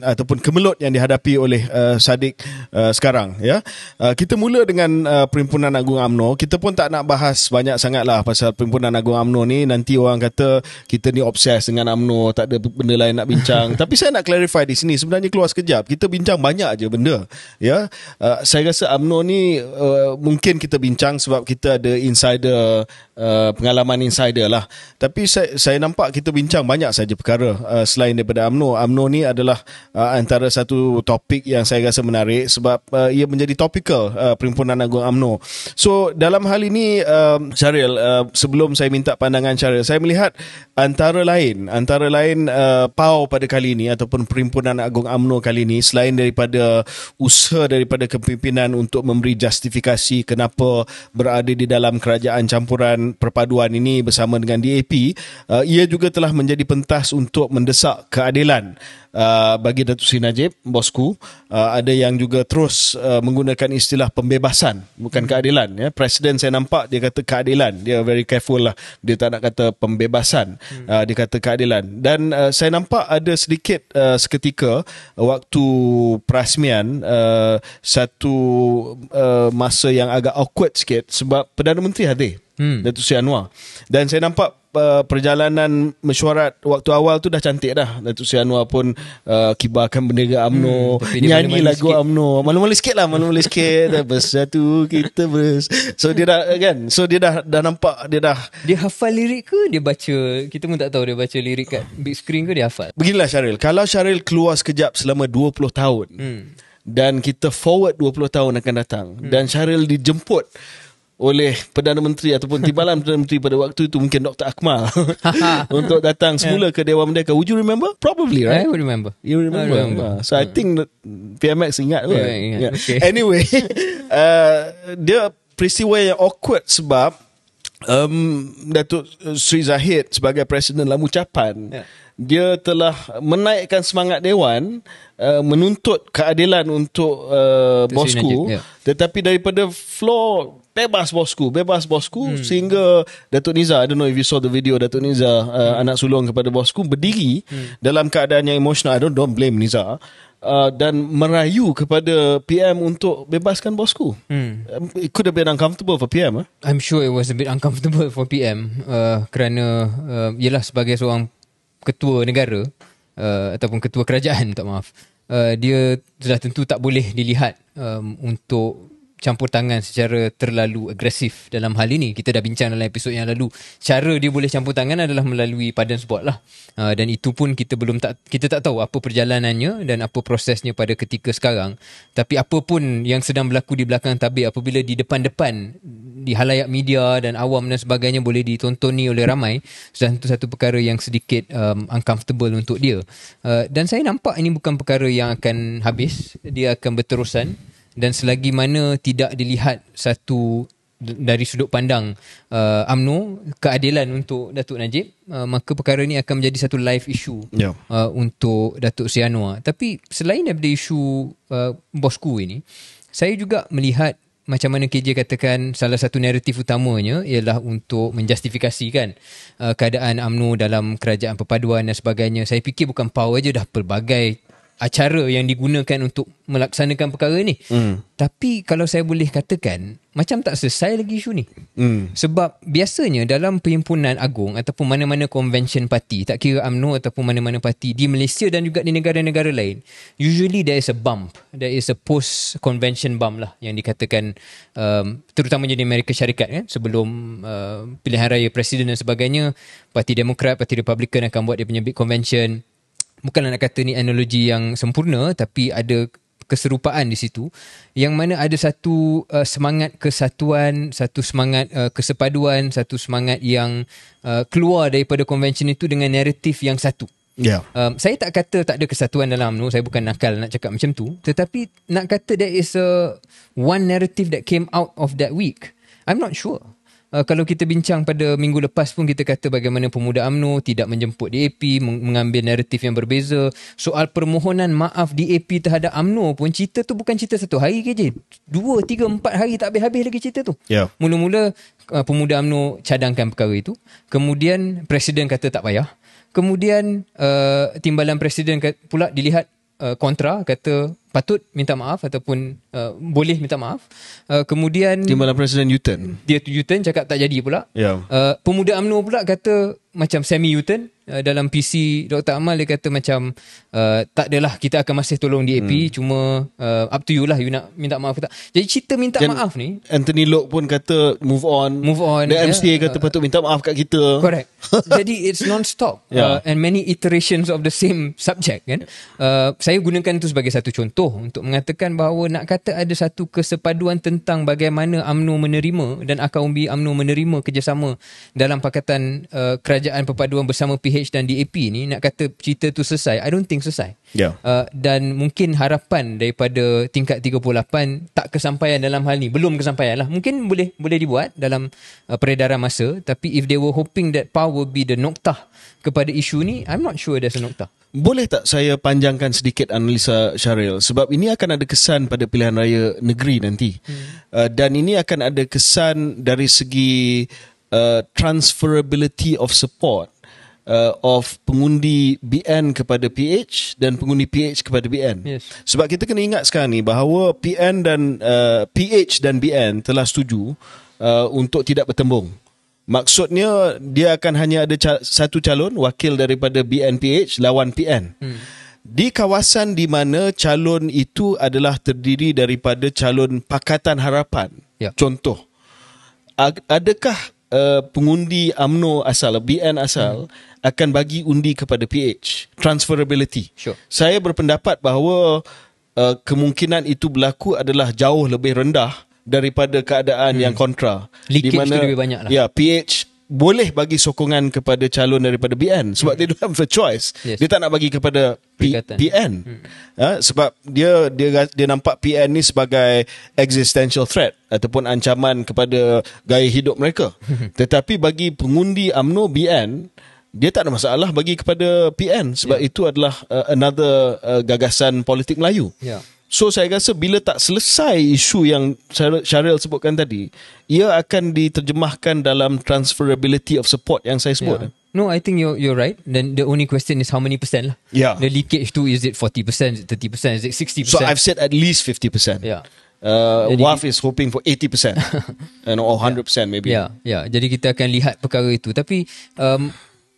ataupun kemelut yang dihadapi oleh Saddiq sekarang ya. Kita mula dengan Perhimpunan Agung UMNO. Kita pun tak nak bahas banyak sangatlah pasal Perhimpunan Agung UMNO ni. Nanti orang kata kita ni obses dengan UMNO, tak ada benda lain nak bincang. Tapi saya nak clarify di sini, sebenarnya Keluar Sekejap kita bincang banyak aja benda ya. Saya rasa UMNO ni mungkin kita bincang sebab kita ada insider, pengalaman insider lah. Tapi saya nampak kita bincang banyak saja perkara selain daripada UMNO. UMNO ni adalah antara satu topik yang saya rasa menarik sebab ia menjadi topikal, Perhimpunan Agung UMNO. So dalam hal ini Syaril, sebelum saya minta pandangan Syaril, saya melihat antara lain PAU pada kali ini ataupun Perhimpunan Agung UMNO kali ini, selain daripada usaha daripada kepimpinan untuk memberi justifikasi kenapa berada di dalam kerajaan campuran perpaduan ini bersama dengan DAP, ia juga telah menjadi pentas untuk mendesak keadilan bagi Datuk Seri Najib, bosku. Ada yang juga terus menggunakan istilah pembebasan, bukan keadilan ya. Presiden saya nampak dia kata keadilan, dia very careful lah, dia tak nak kata pembebasan, dia kata keadilan. Dan saya nampak ada sedikit seketika waktu perasmian satu masa yang agak awkward sikit sebab Perdana Menteri hadir, Datuk Seri Anwar, dan saya nampak perjalanan mesyuarat waktu awal tu dah cantik dah. Datuk Seri Anwar pun kibarkan bendera UMNO, nyanyi lagu UMNO, malu-malu sikit lah, malu-malu sikit. Bersatu kita so dia dah kan, so dia dah nampak, dia hafal lirik ke dia baca, kita pun tak tahu dia baca lirik kat big screen ke dia hafal. Beginilah Syaril, kalau Syaril keluar sekejap selama 20 tahun dan kita forward 20 tahun akan datang, dan Syaril dijemput oleh Perdana Menteri ataupun timbalan Perdana Menteri pada waktu itu, mungkin Dr. Akmal, untuk datang semula ke Dewan Merdeka. Would you remember? Probably, right? I would remember. You remember? So I think that PMX ingat pun. Yeah. Okay. Anyway, dia peristiwa yang awkward sebab Datuk Sri Zahid sebagai Presiden dalam ucapan, dia telah menaikkan semangat Dewan, menuntut keadilan untuk bosku, tetapi daripada floor, bebas bosku, sehingga Datuk Nizar, I don't know if you saw the video, Datuk Nizar, anak sulung kepada bosku, berdiri dalam keadaan yang emosional. I don't blame Nizar, dan merayu kepada PM untuk bebaskan bosku. It could have been uncomfortable for PM. I'm sure it was a bit uncomfortable for PM, kerana ialah sebagai seorang ketua negara, ataupun ketua kerajaan, dia sudah tentu tak boleh dilihat untuk campur tangan secara terlalu agresif dalam hal ini. Kita dah bincang dalam episod yang lalu, cara dia boleh campur tangan adalah melalui pardons board lah, dan itu pun kita tak tahu apa perjalanannya dan apa prosesnya pada ketika sekarang. Tapi apa pun yang sedang berlaku di belakang tabir, apabila di depan-depan di halayak media dan awam dan sebagainya boleh ditontoni oleh ramai, sudah tentu satu perkara yang sedikit uncomfortable untuk dia. Dan saya nampak ini bukan perkara yang akan habis, dia akan berterusan. Dan selagi mana tidak dilihat satu dari sudut pandang UMNO keadilan untuk Datuk Najib, maka perkara ini akan menjadi satu live issue untuk Datuk Seri Anwar. Tapi selain daripada isu bosku ini, saya juga melihat macam mana KJ katakan salah satu naratif utamanya ialah untuk menjustifikasikan keadaan UMNO dalam kerajaan perpaduan dan sebagainya. Saya fikir bukan PAU aja, dah pelbagai acara yang digunakan untuk melaksanakan perkara ni. Tapi kalau saya boleh katakan, macam tak selesai lagi isu ni. Sebab biasanya dalam perhimpunan agung ataupun mana-mana convention parti, tak kira UMNO ataupun mana-mana parti di Malaysia dan juga di negara-negara lain, usually there is a bump. There is a post-convention bump lah yang dikatakan, terutamanya di Amerika Syarikat kan, sebelum pilihan raya presiden dan sebagainya, Parti Demokrat, Parti Republican akan buat dia punya big convention. Bukanlah nak kata ni analogi yang sempurna, tapi ada keserupaan di situ yang mana ada satu semangat kesatuan, satu semangat kesepaduan, satu semangat yang keluar daripada convention itu dengan naratif yang satu. Saya tak kata tak ada kesatuan dalam UMNO, saya bukan nakal nak cakap macam tu, tetapi nak kata there is a one narrative that came out of that week, I'm not sure. Kalau kita bincang pada minggu lepas pun, kita kata bagaimana pemuda UMNO tidak menjemput DAP, mengambil naratif yang berbeza. Soal permohonan maaf DAP terhadap UMNO pun, cerita tu bukan cerita satu hari ke je, 2, 3, 4 hari tak habis-habis lagi cerita tu. Mula-mula pemuda UMNO cadangkan perkara itu, kemudian Presiden kata tak payah, kemudian timbalan Presiden pula dilihat kontra, kata patut minta maaf ataupun boleh minta maaf. Kemudian timbalan Presiden U-turn. Dia U-turn, cakap tak jadi pula. Pemuda UMNO pula kata macam semi U-turn. Dalam PC Dr. Amal dia kata macam tak adalah, kita akan masih tolong DAP, cuma up to you lah, you nak minta maaf ke tak. Jadi cerita minta maaf ni, Anthony Loke pun kata move on. The MCA kata patut minta maaf kat kita. Correct. Jadi it's non-stop. And many iterations of the same subject kan. Saya gunakan itu sebagai satu contoh untuk mengatakan bahawa nak kata ada satu kesepaduan tentang bagaimana UMNO menerima dan akar umbi UMNO menerima kerjasama dalam Pakatan Kerajaan Perpaduan bersama PH dan DAP ni, nak kata cerita tu selesai, I don't think selesai. Dan mungkin harapan daripada tingkat 38 tak kesampaian dalam hal ni, belum kesampaian lah. Mungkin boleh dibuat dalam peredaran masa, tapi if they were hoping that power will be the noktah kepada isu ni, I'm not sure there's a noktah. Boleh tak saya panjangkan sedikit analisa Syaril? Sebab ini akan ada kesan pada pilihan raya negeri nanti. Dan ini akan ada kesan dari segi transferability of support of pengundi BN kepada PH dan pengundi PH kepada BN. Sebab kita kena ingat sekarang ni bahawa PH dan BN telah setuju untuk tidak bertembung. Maksudnya dia akan hanya ada satu calon wakil daripada BNPH lawan PN. Di kawasan di mana calon itu adalah terdiri daripada calon Pakatan Harapan. Contoh, adakah pengundi UMNO asal, BN asal akan bagi undi kepada PH? Transferability. Saya berpendapat bahawa kemungkinan itu berlaku adalah jauh lebih rendah daripada keadaan yang kontra, leakage di mana lebih banyak lah. PH boleh bagi sokongan kepada calon daripada BN sebab dia don't have a choice. Dia tak nak bagi kepada PN. Sebab dia nampak PN ni sebagai existential threat ataupun ancaman kepada gaya hidup mereka. Tetapi bagi pengundi UMNO BN, dia tak ada masalah bagi kepada PN sebab itu adalah another gagasan politik Melayu. So saya rasa bila tak selesai isu yang Syaril sebutkan tadi, ia akan diterjemahkan dalam transferability of support yang saya sebut. No, I think you're right. Then the only question is how many percent lah. The leakage tu, is it 40%, is it 30%, is it 60%? So I've said at least 50%. WAF is hoping for 80% or 100% maybe. Jadi kita akan lihat perkara itu. Tapi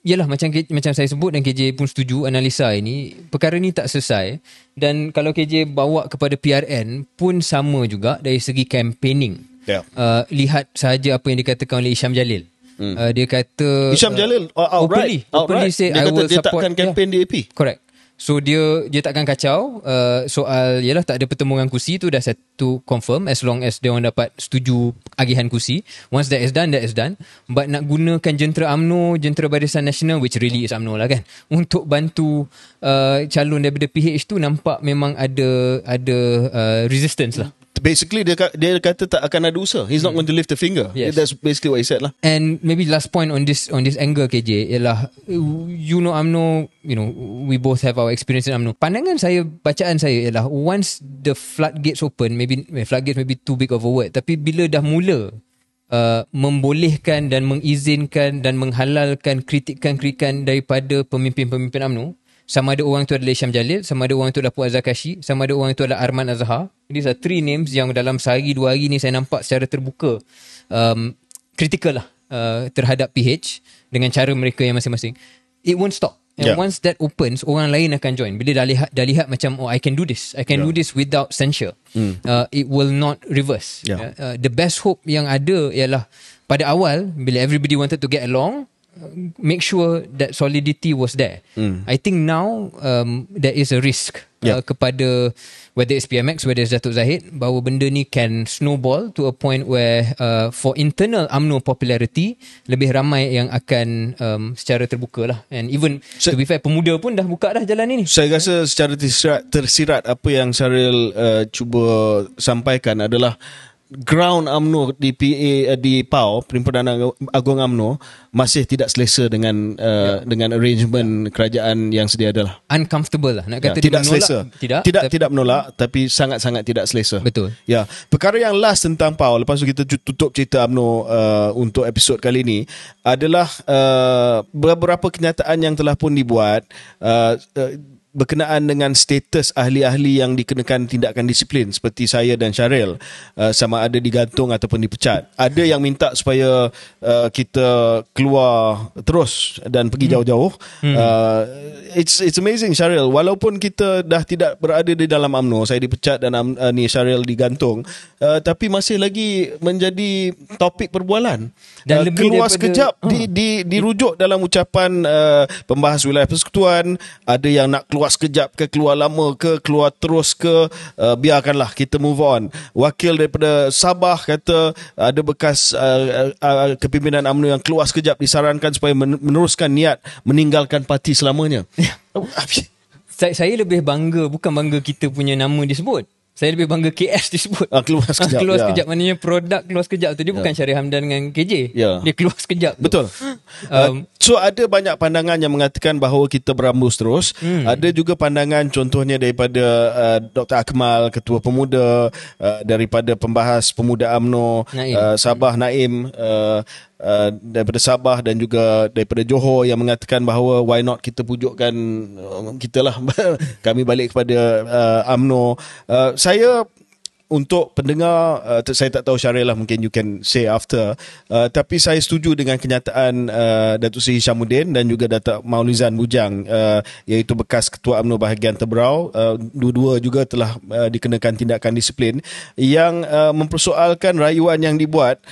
yalah, macam saya sebut dan KJ pun setuju analisa ini, perkara ni tak selesai. Dan kalau KJ bawa kepada PRN pun sama juga dari segi campaigning. Lihat sahaja apa yang dikatakan oleh Isham Jalil. Dia kata Isham Jalil outright say, dia kata dia takkan campaign DAP. Correct. So dia takkan kacau soal yalah tak ada pertembungan kursi tu, dah satu confirm, as long as dia orang dapat setuju agihan kursi. Once that is done, but nak gunakan jentera UMNO, jentera Barisan Nasional, which really is UMNO lah kan, untuk bantu calon daripada PH tu, nampak memang ada resistance lah. basically dia kata tak akan ada usaha. He's not going to lift a finger. Yes. That's basically what he said lah. And maybe last point on this angle, KJ, ialah UMNO, we both have our experience in UMNO. Pandangan saya, bacaan saya ialah once the floodgates open, floodgates maybe too big of a word, tapi bila dah mula membolehkan dan mengizinkan dan menghalalkan kritikan-kritikan daripada pemimpin-pemimpin UMNO, sama ada orang tu adalah Syam Jalil, sama ada orang tu adalah Puan Zarkashi, sama ada orang tu adalah Arman Azhar. These are 3 names yang dalam sehari 2 hari ni saya nampak secara terbuka critical lah terhadap PH dengan cara mereka yang masing-masing. It won't stop. And once that opens, orang lain akan join. Bila dah lihat macam, I can do this. I can do this without censure. It will not reverse. The best hope yang ada ialah pada awal, bila everybody wanted to get along, make sure that solidity was there. I think now there is a risk kepada whether it's PMX, whether it's Datuk Zahid, bahawa benda ni can snowball to a point where for internal UMNO popularity, lebih ramai yang akan secara terbuka lah. And even to be fair, pemuda pun dah buka dah jalan ini. Saya rasa secara tersirat apa yang Syaril cuba sampaikan adalah ground UMNO di PAU, Perhimpunan Agung UMNO, masih tidak selesa dengan arrangement kerajaan yang sedia adalah. Uncomfortable lah. Nak kata tidak menolak, selesa. Tidak menolak, tapi sangat-sangat tidak selesa. Betul. Ya, perkara yang last tentang PAU, lepas tu kita tutup cerita UMNO untuk episod kali ini, adalah beberapa kenyataan yang telah pun dibuat berkenaan dengan status ahli-ahli yang dikenakan tindakan disiplin seperti saya dan Syaril, sama ada digantung ataupun dipecat. Ada yang minta supaya kita keluar terus dan pergi jauh-jauh. It's amazing, Syaril, walaupun kita dah tidak berada di dalam UMNO, saya dipecat dan Syaril digantung, tapi masih lagi menjadi topik perbualan. Dan keluar sekejap dirujuk dalam ucapan pembahas wilayah persekutuan. Ada yang nak keluar sekejap ke, keluar lama ke, keluar terus ke, biarkanlah, kita move on. Wakil daripada Sabah kata ada bekas kepimpinan UMNO yang keluar sekejap, disarankan supaya meneruskan niat meninggalkan parti selamanya. Saya lebih bangga, bukan bangga kita punya nama disebut. Saya lebih bangga KS disebut. Keluar sekejap. Keluar sekejap. Maknanya produk keluar sekejap tu. Dia bukan Syarif Hamdan dengan KJ. Dia keluar sekejap tu. Betul. So ada banyak pandangan yang mengatakan bahawa kita berambus terus. Ada juga pandangan contohnya daripada Dr. Akmal, Ketua Pemuda, daripada pembahas Pemuda UMNO, Sabah Naim, daripada Sabah dan juga daripada Johor, yang mengatakan bahawa why not kita pujukkan kita lah kami balik kepada UMNO. Saya untuk pendengar, saya tak tahu Syaril lah, mungkin you can say after, tapi saya setuju dengan kenyataan Datuk Seri Hishamuddin dan juga Datuk Maulizan Bujang, iaitu bekas Ketua UMNO bahagian Teberau. Dua-dua juga telah dikenakan tindakan disiplin yang mempersoalkan rayuan yang dibuat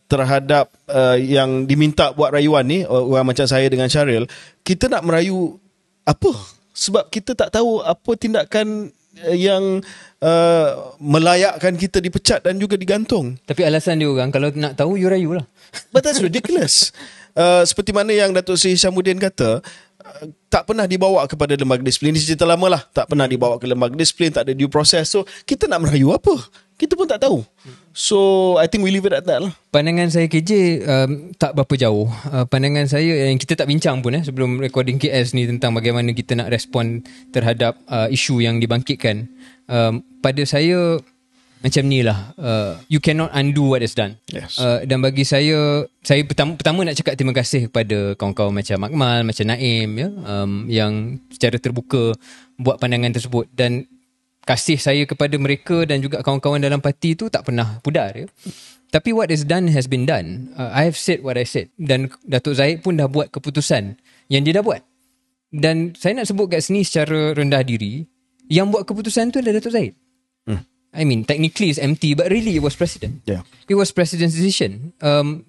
terhadap yang diminta buat rayuan ni, orang macam saya dengan Syaril. Kita nak merayu apa? Sebab kita tak tahu apa tindakan yang melayakkan kita dipecat dan juga digantung. Tapi alasan dia orang, kalau nak tahu, you rayu lah. But that's ridiculous. Seperti mana yang Datuk Seri Hishamuddin kata, tak pernah dibawa kepada lembaga disiplin. Ini cerita lama lah. Tak pernah dibawa ke lembaga disiplin, tak ada due process. So kita nak merayu apa? Kita pun tak tahu. So I think we leave it at that lah. Pandangan saya KJ tak berapa jauh. Pandangan saya yang kita tak bincang pun sebelum recording KS ni tentang bagaimana kita nak respon terhadap isu yang dibangkitkan. Pada saya macam ni lah, you cannot undo what is done. Yes. Dan bagi saya pertama nak cakap terima kasih kepada kawan-kawan macam Akmal, macam Naim, yang secara terbuka buat pandangan tersebut. Dan kasih saya kepada mereka dan juga kawan-kawan dalam parti tu tak pernah pudar. Tapi what is done has been done. I have said what I said. Dan Datuk Zahid pun dah buat keputusan yang dia dah buat. Dan saya nak sebut kat sini secara rendah diri, yang buat keputusan tu adalah Datuk Zahid. I mean, technically it's empty, but really it was President. Yeah. It was President's decision.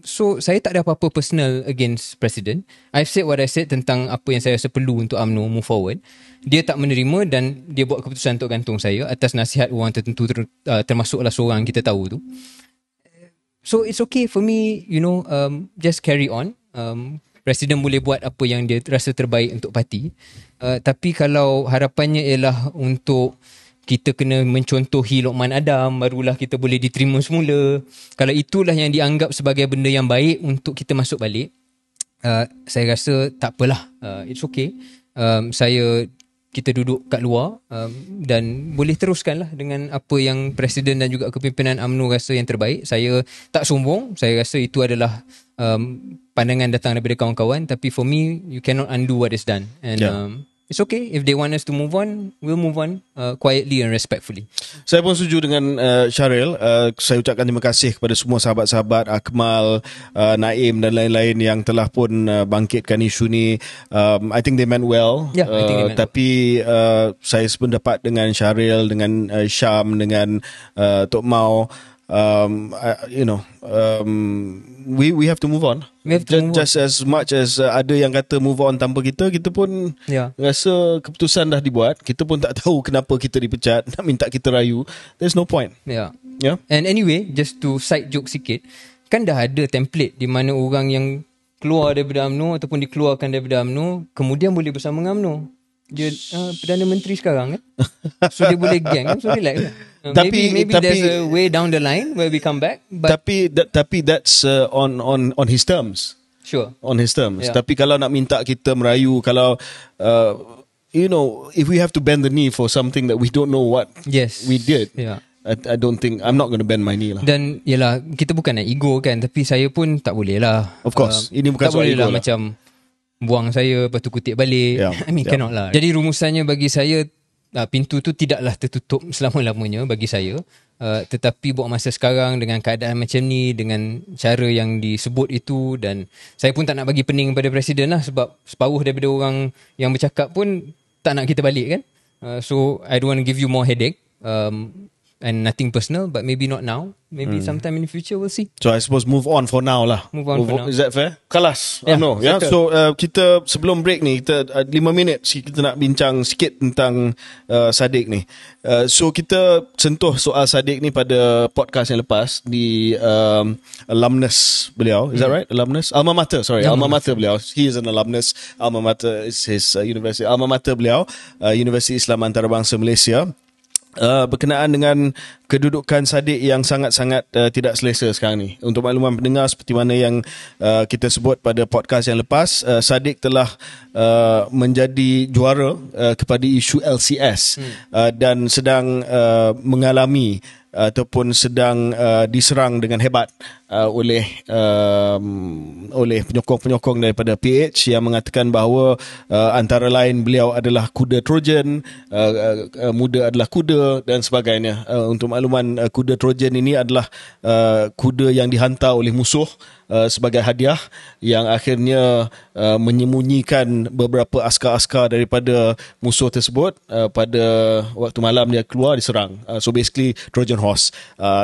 So saya tak ada apa-apa personal against President. I've said what I said tentang apa yang saya rasa perlu untuk UMNO move forward. Dia tak menerima dan dia buat keputusan untuk gantung saya atas nasihat orang tertentu, termasuklah seorang kita tahu tu. So it's okay for me, just carry on. Presiden boleh buat apa yang dia rasa terbaik untuk parti. Tapi kalau harapannya ialah untuk kita kena mencontohi Lokman Adam, barulah kita boleh diterima semula. Kalau itulah yang dianggap sebagai benda yang baik untuk kita masuk balik, saya rasa tak apalah, it's okay. Kita duduk kat luar dan boleh teruskanlah dengan apa yang Presiden dan juga kepimpinan UMNO rasa yang terbaik. Saya tak sombong, saya rasa itu adalah pandangan datang daripada kawan-kawan, tapi for me, you cannot undo what is done. And it's okay. If they want us to move on, we'll move on quietly and respectfully. Saya pun setuju dengan Syaril. Saya ucapkan terima kasih kepada semua sahabat-sahabat Akmal, Naim dan lain-lain yang telah pun bangkitkan isu ni. I think they meant well. Yeah, I think they meant tapi saya sependapat dengan Syaril, dengan Syam, dengan Tok Mau. We have to move on. Just as much as ada yang kata move on tanpa kita pun rasa keputusan dah dibuat. Kita pun tak tahu kenapa kita dipecat, nak minta kita rayu. There's no point. Yeah. And anyway, just to side joke sikit, kan dah ada template di mana orang yang keluar daripada UMNO ataupun dikeluarkan daripada UMNO kemudian boleh bersama dengan UMNO. Dia Perdana Menteri sekarang kan. So dia boleh gang kan. So relax lah. Maybe there's a way down the line where we come back, but tapi that's on his terms. Sure. On his terms. Tapi kalau nak minta kita merayu, kalau if we have to bend the knee for something that we don't know what we did, I don't think, I'm not going to bend my knee lah. Dan yelah, kita bukan nak ego kan, tapi saya pun tak boleh lah. Of course, ini bukan soal ego lah. lah. Macam buang saya, lepas tu kutip balik. I mean, cannot lah. Jadi rumusannya bagi saya, pintu tu tidaklah tertutup selama-lamanya bagi saya. Tetapi buat masa sekarang dengan keadaan macam ni, dengan cara yang disebut itu, dan saya pun tak nak bagi pening pada Presiden lah, sebab separuh daripada orang yang bercakap pun tak nak kita balik kan. So I don't want to give you more headache. And nothing personal, but maybe not now. Maybe sometime in the future, we'll see. So I suppose move on for now lah. Move on for now. Is that fair? Kelas. No. So kita sebelum break ni, kita 5 minit kita nak bincang sikit tentang Sadiq ni. So kita sentuh soal Sadiq ni pada podcast yang lepas di alumnus beliau. Is that right? Alumnus? Alma mater, sorry. Alma mater beliau. He is an alumnus. Alma mater is his university. Alma mater beliau, Universiti Islam Antarabangsa Malaysia. Berkenaan dengan kedudukan Sadiq yang sangat-sangat tidak selesa sekarang ni. Untuk makluman pendengar, seperti mana yang kita sebut pada podcast yang lepas, Sadiq telah menjadi juara kepada isu LCS dan sedang mengalami ataupun sedang diserang dengan hebat oleh penyokong-penyokong daripada PH yang mengatakan bahawa antara lain beliau adalah kuda Trojan, muda adalah kuda dan sebagainya. Untuk makluman, kuda Trojan ini adalah kuda yang dihantar oleh musuh sebagai hadiah, yang akhirnya menyembunyikan beberapa askar-askar daripada musuh tersebut. Pada waktu malam dia keluar, diserang. So basically Trojan horse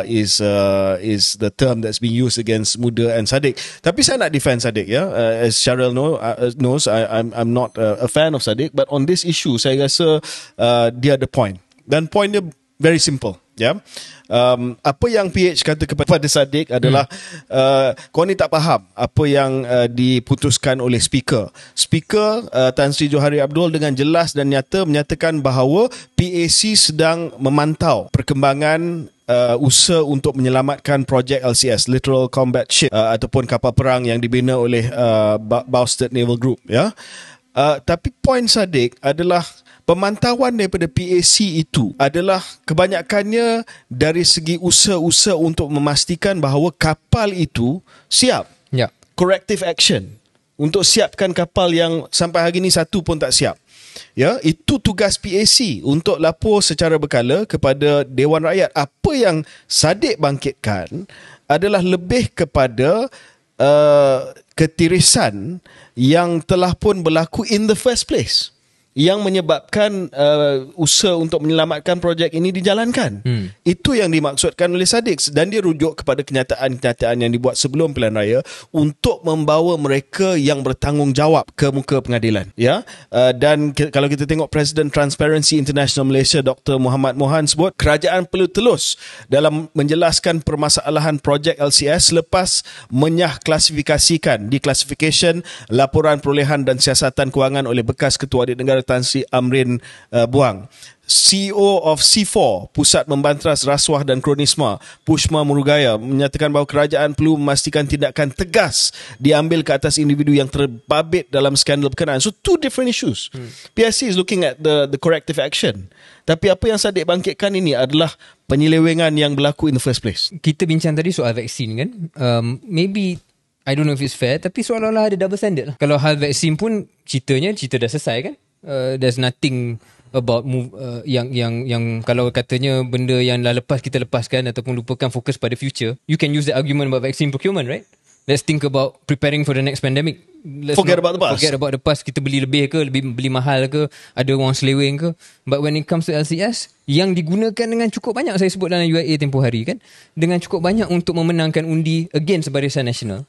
is the term that's being used against Muda and Sadiq. Tapi saya nak defend Sadiq, as Syaril knows, I'm not a fan of Sadiq, but on this issue saya rasa dia ada point, dan point dia very simple. Apa yang PH kata kepada Sadiq adalah kau ni tak faham apa yang diputuskan oleh speaker Tan Sri Johari Abdul dengan jelas dan nyata menyatakan bahawa PAC sedang memantau perkembangan usaha untuk menyelamatkan projek LCS, Literal Combat Ship, ataupun kapal perang yang dibina oleh Bastard Naval Group. Tapi poin Sadiq adalah pemantauan daripada PAC itu adalah kebanyakannya dari segi usaha-usaha untuk memastikan bahawa kapal itu siap. Corrective action untuk siapkan kapal yang sampai hari ini satu pun tak siap. Itu tugas PAC untuk lapor secara berkala kepada Dewan Rakyat. Apa yang Sadiq bangkitkan adalah lebih kepada ketirisan yang telah pun berlaku in the first place, yang menyebabkan usaha untuk menyelamatkan projek ini dijalankan. Itu yang dimaksudkan oleh Sadiq, dan dia rujuk kepada kenyataan-kenyataan yang dibuat sebelum pilihan raya untuk membawa mereka yang bertanggungjawab ke muka pengadilan. Dan kalau kita tengok Presiden Transparency International Malaysia Dr. Muhammad Mohan sebut kerajaan perlu telus dalam menjelaskan permasalahan projek LCS selepas declassification laporan perolehan dan siasatan kewangan oleh bekas Ketua Audit Negara Tan Sri Amrin buang. CEO of C4, Pusat Membanteras Rasuah dan Kronisma, Pushma Murugaya, menyatakan bahawa kerajaan perlu memastikan tindakan tegas diambil ke atas individu yang terbabit dalam skandal berkenaan. So two different issues. PIC is looking at the corrective action. Tapi apa yang Sadiq bangkitkan ini adalah penyelewengan yang berlaku in the first place. Kita bincang tadi soal vaksin kan. Maybe I don't know if it's fair, tapi seolah-olah ada double standard lah. Kalau hal vaksin pun cerita dah selesai kan. There's nothing about yang kalau katanya benda yang dah lepas kita lepaskan ataupun lupakan, fokus pada future. You can use the argument about vaccine procurement, right? Let's think about preparing for the next pandemic. Forget about the past. Forget about the past. Kita beli lebih ke, beli mahal ke, ada orang seleweng ke. But when it comes to LCS, yang digunakan dengan cukup banyak, saya sebut dalam UIA tempoh hari kan, dengan cukup banyak untuk memenangkan undi against Barisan Nasional.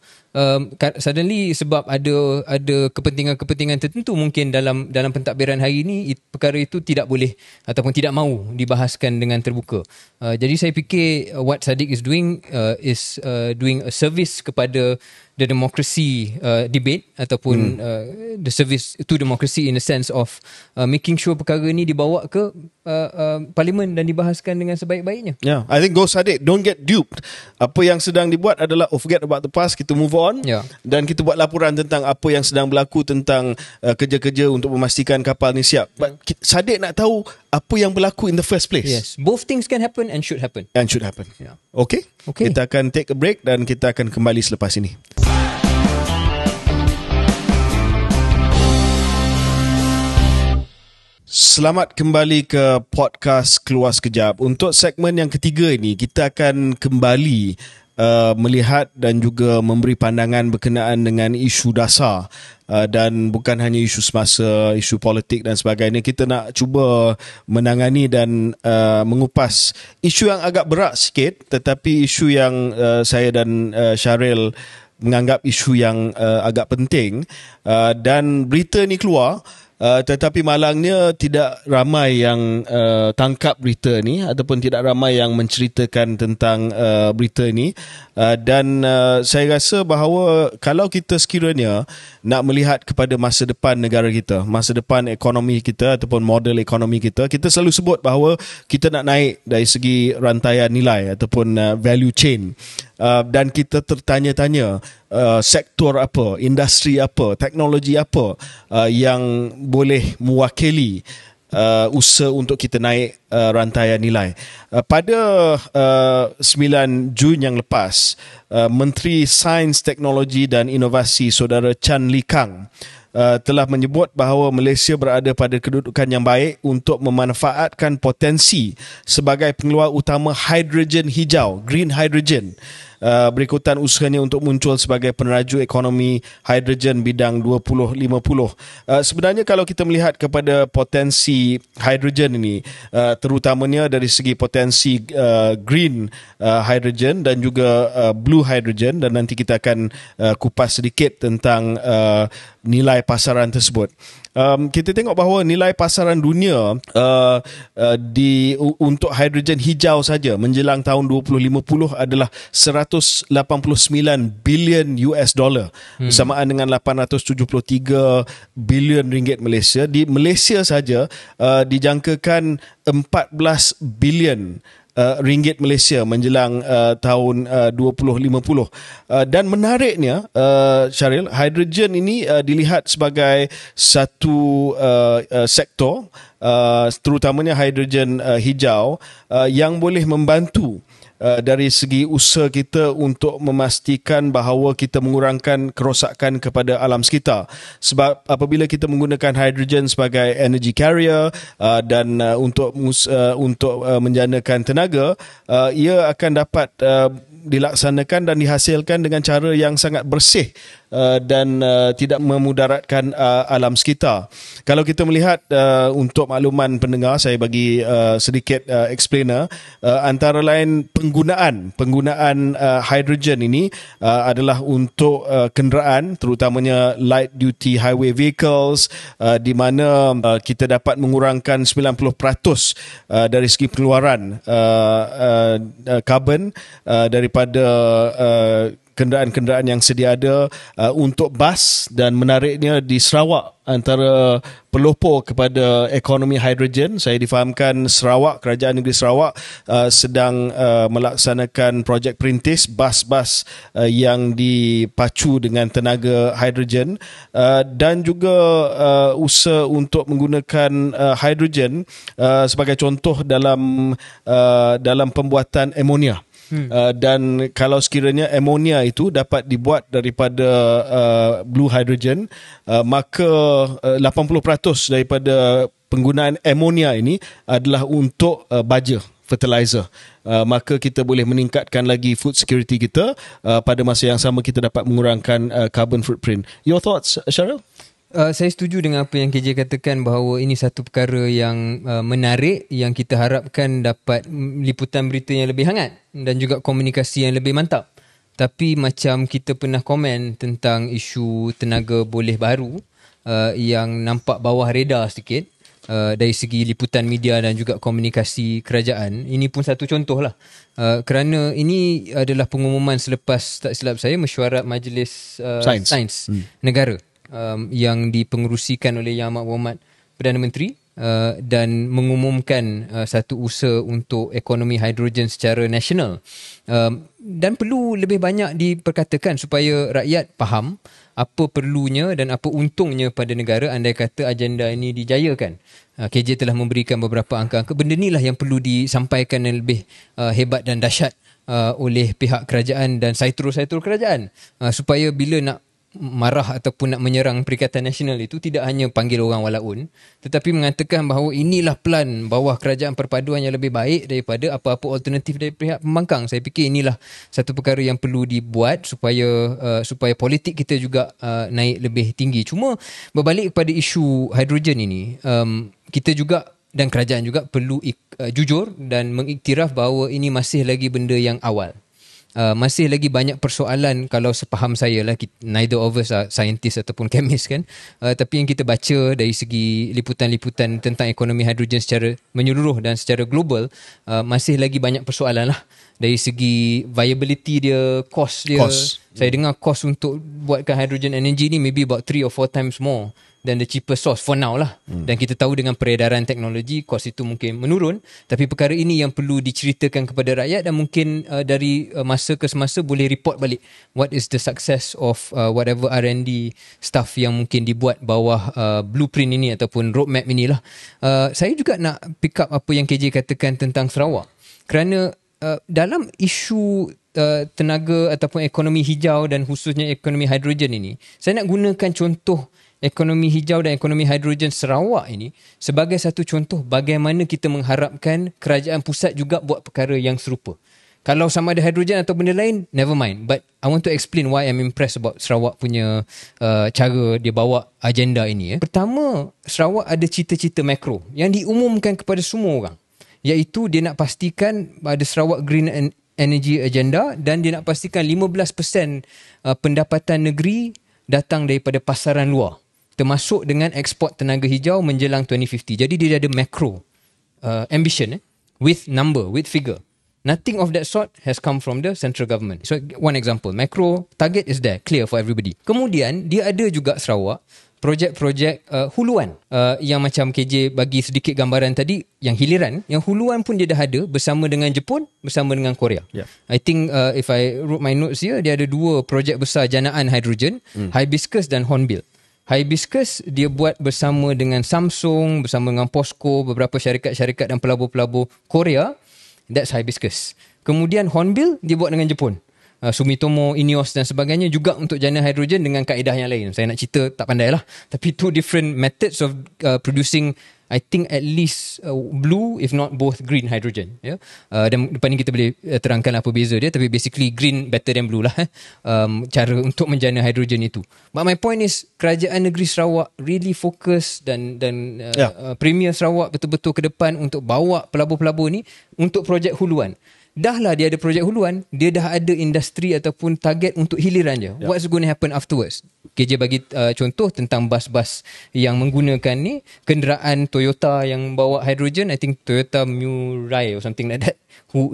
Suddenly sebab ada kepentingan-kepentingan tertentu mungkin dalam pentadbiran hari ini, perkara itu tidak boleh ataupun tidak mahu dibahaskan dengan terbuka. Jadi saya fikir what Sadiq is doing is doing a service kepada the democracy debate ataupun the service to democracy in the sense of making sure perkara ni dibawa ke parlimen dan dibahaskan dengan sebaik-baiknya. Yeah, I think go Sadiq, don't get duped. Apa yang sedang dibuat adalah forget about the past, kita move on, dan kita buat laporan tentang apa yang sedang berlaku, tentang kerja-kerja untuk memastikan kapal ni siap. But Sadiq nak tahu apa yang berlaku in the first place. Yes, both things can happen and should happen. Yeah. Okay. Kita akan take a break dan kita akan kembali selepas ini. Selamat kembali ke podcast Keluar Sekejap. Untuk segmen yang ketiga ini, kita akan kembali melihat dan juga memberi pandangan berkenaan dengan isu dasar, dan bukan hanya isu semasa, isu politik dan sebagainya. Kita nak cuba menangani dan mengupas isu yang agak berat sikit, tetapi isu yang saya dan Syaril menganggap isu yang agak penting, dan berita ni keluar. Tetapi malangnya tidak ramai yang tangkap berita ni ataupun tidak ramai yang menceritakan tentang berita ni, dan saya rasa bahawa kalau kita sekiranya nak melihat kepada masa depan negara kita, masa depan ekonomi kita ataupun model ekonomi kita, kita selalu sebut bahawa kita nak naik dari segi rantaian nilai ataupun value chain. Dan kita tertanya-tanya sektor apa, industri apa, teknologi apa yang boleh mewakili usaha untuk kita naik rantaian nilai. Pada 9 Jun yang lepas, Menteri Sains, Teknologi dan Inovasi Saudara Chan Lee Kang telah menyebut bahawa Malaysia berada pada kedudukan yang baik untuk memanfaatkan potensi sebagai pengeluar utama hidrogen hijau, green hydrogen, berikutan usahanya untuk muncul sebagai peneraju ekonomi hidrogen bidang 2050. Sebenarnya kalau kita melihat kepada potensi hidrogen ini, terutamanya dari segi potensi green hydrogen dan juga blue hydrogen, dan nanti kita akan kupas sedikit tentang nilai pasaran tersebut. Kita tengok bahawa nilai pasaran dunia untuk hidrogen hijau saja menjelang tahun 2050 adalah 189 bilion US dollar, bersamaan dengan 873 bilion ringgit Malaysia. Di Malaysia saja dijangkakan 14 bilion ringgit Malaysia menjelang tahun 2050. Dan menariknya, Syaril, hidrogen ini dilihat sebagai satu sektor, terutamanya hidrogen hijau, yang boleh membantu dari segi usaha kita untuk memastikan bahawa kita mengurangkan kerosakan kepada alam sekitar. Sebab apabila kita menggunakan hidrogen sebagai energy carrier dan untuk menjanakan tenaga, ia akan dapat dilaksanakan dan dihasilkan dengan cara yang sangat bersih dan tidak memudaratkan alam sekitar. Kalau kita melihat, untuk makluman pendengar, saya bagi sedikit explainer, antara lain penggunaan hidrogen ini adalah untuk kenderaan, terutamanya light duty highway vehicles, di mana kita dapat mengurangkan 90% dari segi pengeluaran karbon daripada kenderaan-kenderaan yang sedia ada untuk bas dan menariknya di Sarawak antara pelopor kepada ekonomi hidrogen. Saya difahamkan Sarawak, Kerajaan Negeri Sarawak sedang melaksanakan projek perintis bas-bas yang dipacu dengan tenaga hidrogen dan juga usaha untuk menggunakan hidrogen sebagai contoh dalam pembuatan amonia. Dan kalau sekiranya amonia itu dapat dibuat daripada blue hydrogen, maka 80% daripada penggunaan amonia ini adalah untuk baja, fertilizer. Maka kita boleh meningkatkan lagi food security kita. Pada masa yang sama kita dapat mengurangkan carbon footprint. Your thoughts, Syaril? Saya setuju dengan apa yang KJ katakan bahawa ini satu perkara yang menarik yang kita harapkan dapat liputan berita yang lebih hangat dan juga komunikasi yang lebih mantap. Tapi macam kita pernah komen tentang isu tenaga boleh baru yang nampak bawah radar sedikit dari segi liputan media dan juga komunikasi kerajaan. Ini pun satu contoh lah. Kerana ini adalah pengumuman selepas, tak silap saya, mesyuarat Majlis Sains Negara. Yang dipengerusikan oleh Yang Amat Berhormat Perdana Menteri dan mengumumkan satu usaha untuk ekonomi hidrogen secara nasional. Dan perlu lebih banyak diperkatakan supaya rakyat faham apa perlunya dan apa untungnya pada negara andai kata agenda ini dijayakan. KJ telah memberikan beberapa angka-angka. Benda inilah yang perlu disampaikan yang lebih hebat dan dahsyat oleh pihak kerajaan dan saitro-saitro kerajaan supaya bila nak marah ataupun nak menyerang Perikatan Nasional itu tidak hanya panggil orang walaun tetapi mengatakan bahawa inilah plan bawah kerajaan perpaduan yang lebih baik daripada apa-apa alternatif dari pihak pembangkang. Saya fikir inilah satu perkara yang perlu dibuat supaya politik kita juga naik lebih tinggi. Cuma berbalik kepada isu hidrogen ini, kita juga dan kerajaan juga perlu jujur dan mengiktiraf bahawa ini masih lagi benda yang awal. Masih lagi banyak persoalan kalau sepaham saya lah, neither of us are scientist ataupun chemist kan, tapi yang kita baca dari segi liputan-liputan tentang ekonomi hidrogen secara menyeluruh dan secara global, masih lagi banyak persoalan lah dari segi viability dia, cost dia. Saya dengar cost untuk buatkan hydrogen energy ni maybe about 3 or 4 times more than the cheapest source for now lah. Dan kita tahu dengan peredaran teknologi, kos itu mungkin menurun. Tapi perkara ini yang perlu diceritakan kepada rakyat dan mungkin dari masa ke semasa boleh report balik what is the success of whatever R&D stuff yang mungkin dibuat bawah blueprint ini ataupun roadmap inilah. Saya juga nak pick up apa yang KJ katakan tentang Sarawak. Kerana dalam isu tenaga ataupun ekonomi hijau dan khususnya ekonomi hidrogen ini, saya nak gunakan contoh ekonomi hijau dan ekonomi hidrogen Sarawak ini sebagai satu contoh bagaimana kita mengharapkan kerajaan pusat juga buat perkara yang serupa. Kalau sama ada hidrogen atau benda lain, never mind. But I want to explain why I'm impressed about Sarawak punya cara dia bawa agenda ini. Pertama, Sarawak ada cita-cita makro yang diumumkan kepada semua orang. Iaitu dia nak pastikan ada Sarawak Green Energy Agenda dan dia nak pastikan 15% pendapatan negeri datang daripada pasaran luar, termasuk dengan ekspor tenaga hijau menjelang 2050. Jadi dia ada macro ambition with number, with figure. Nothing of that sort has come from the central government. So one example, macro target is there, clear for everybody. Kemudian dia ada juga Sarawak projek-projek huluan yang macam KJ bagi sedikit gambaran tadi, yang hiliran, yang huluan pun dia dah ada bersama dengan Jepun, bersama dengan Korea. Yeah. I think if I wrote my notes here, dia ada 2 projek besar janaan hidrogen, Hibiscus dan Hornbill. Hibiscus dia buat bersama dengan Samsung, bersama dengan POSCO, beberapa syarikat-syarikat dan pelabur-pelabur Korea. That's Hibiscus. Kemudian Hornbill dia buat dengan Jepun. Sumitomo, INEOS dan sebagainya juga untuk jana hidrogen dengan kaedah yang lain. Saya nak cerita tak pandai lah. Tapi 2 different methods of producing, I think at least blue if not both green hydrogen. Yeah? Dan depan ni kita boleh terangkan apa beza dia. Tapi basically green better than blue lah. Cara untuk menjana hidrogen itu. But my point is kerajaan negeri Sarawak really fokus dan Premier Sarawak betul-betul ke depan untuk bawa pelabur-pelabur ni untuk projek huluan. dah lah dia ada projek huluan, dia dah ada industri ataupun target untuk hiliran je. What's going to happen afterwards? KJ bagi contoh tentang bas-bas yang menggunakan ni, kenderaan Toyota yang bawa hydrogen, I think Toyota Mirai or something like that,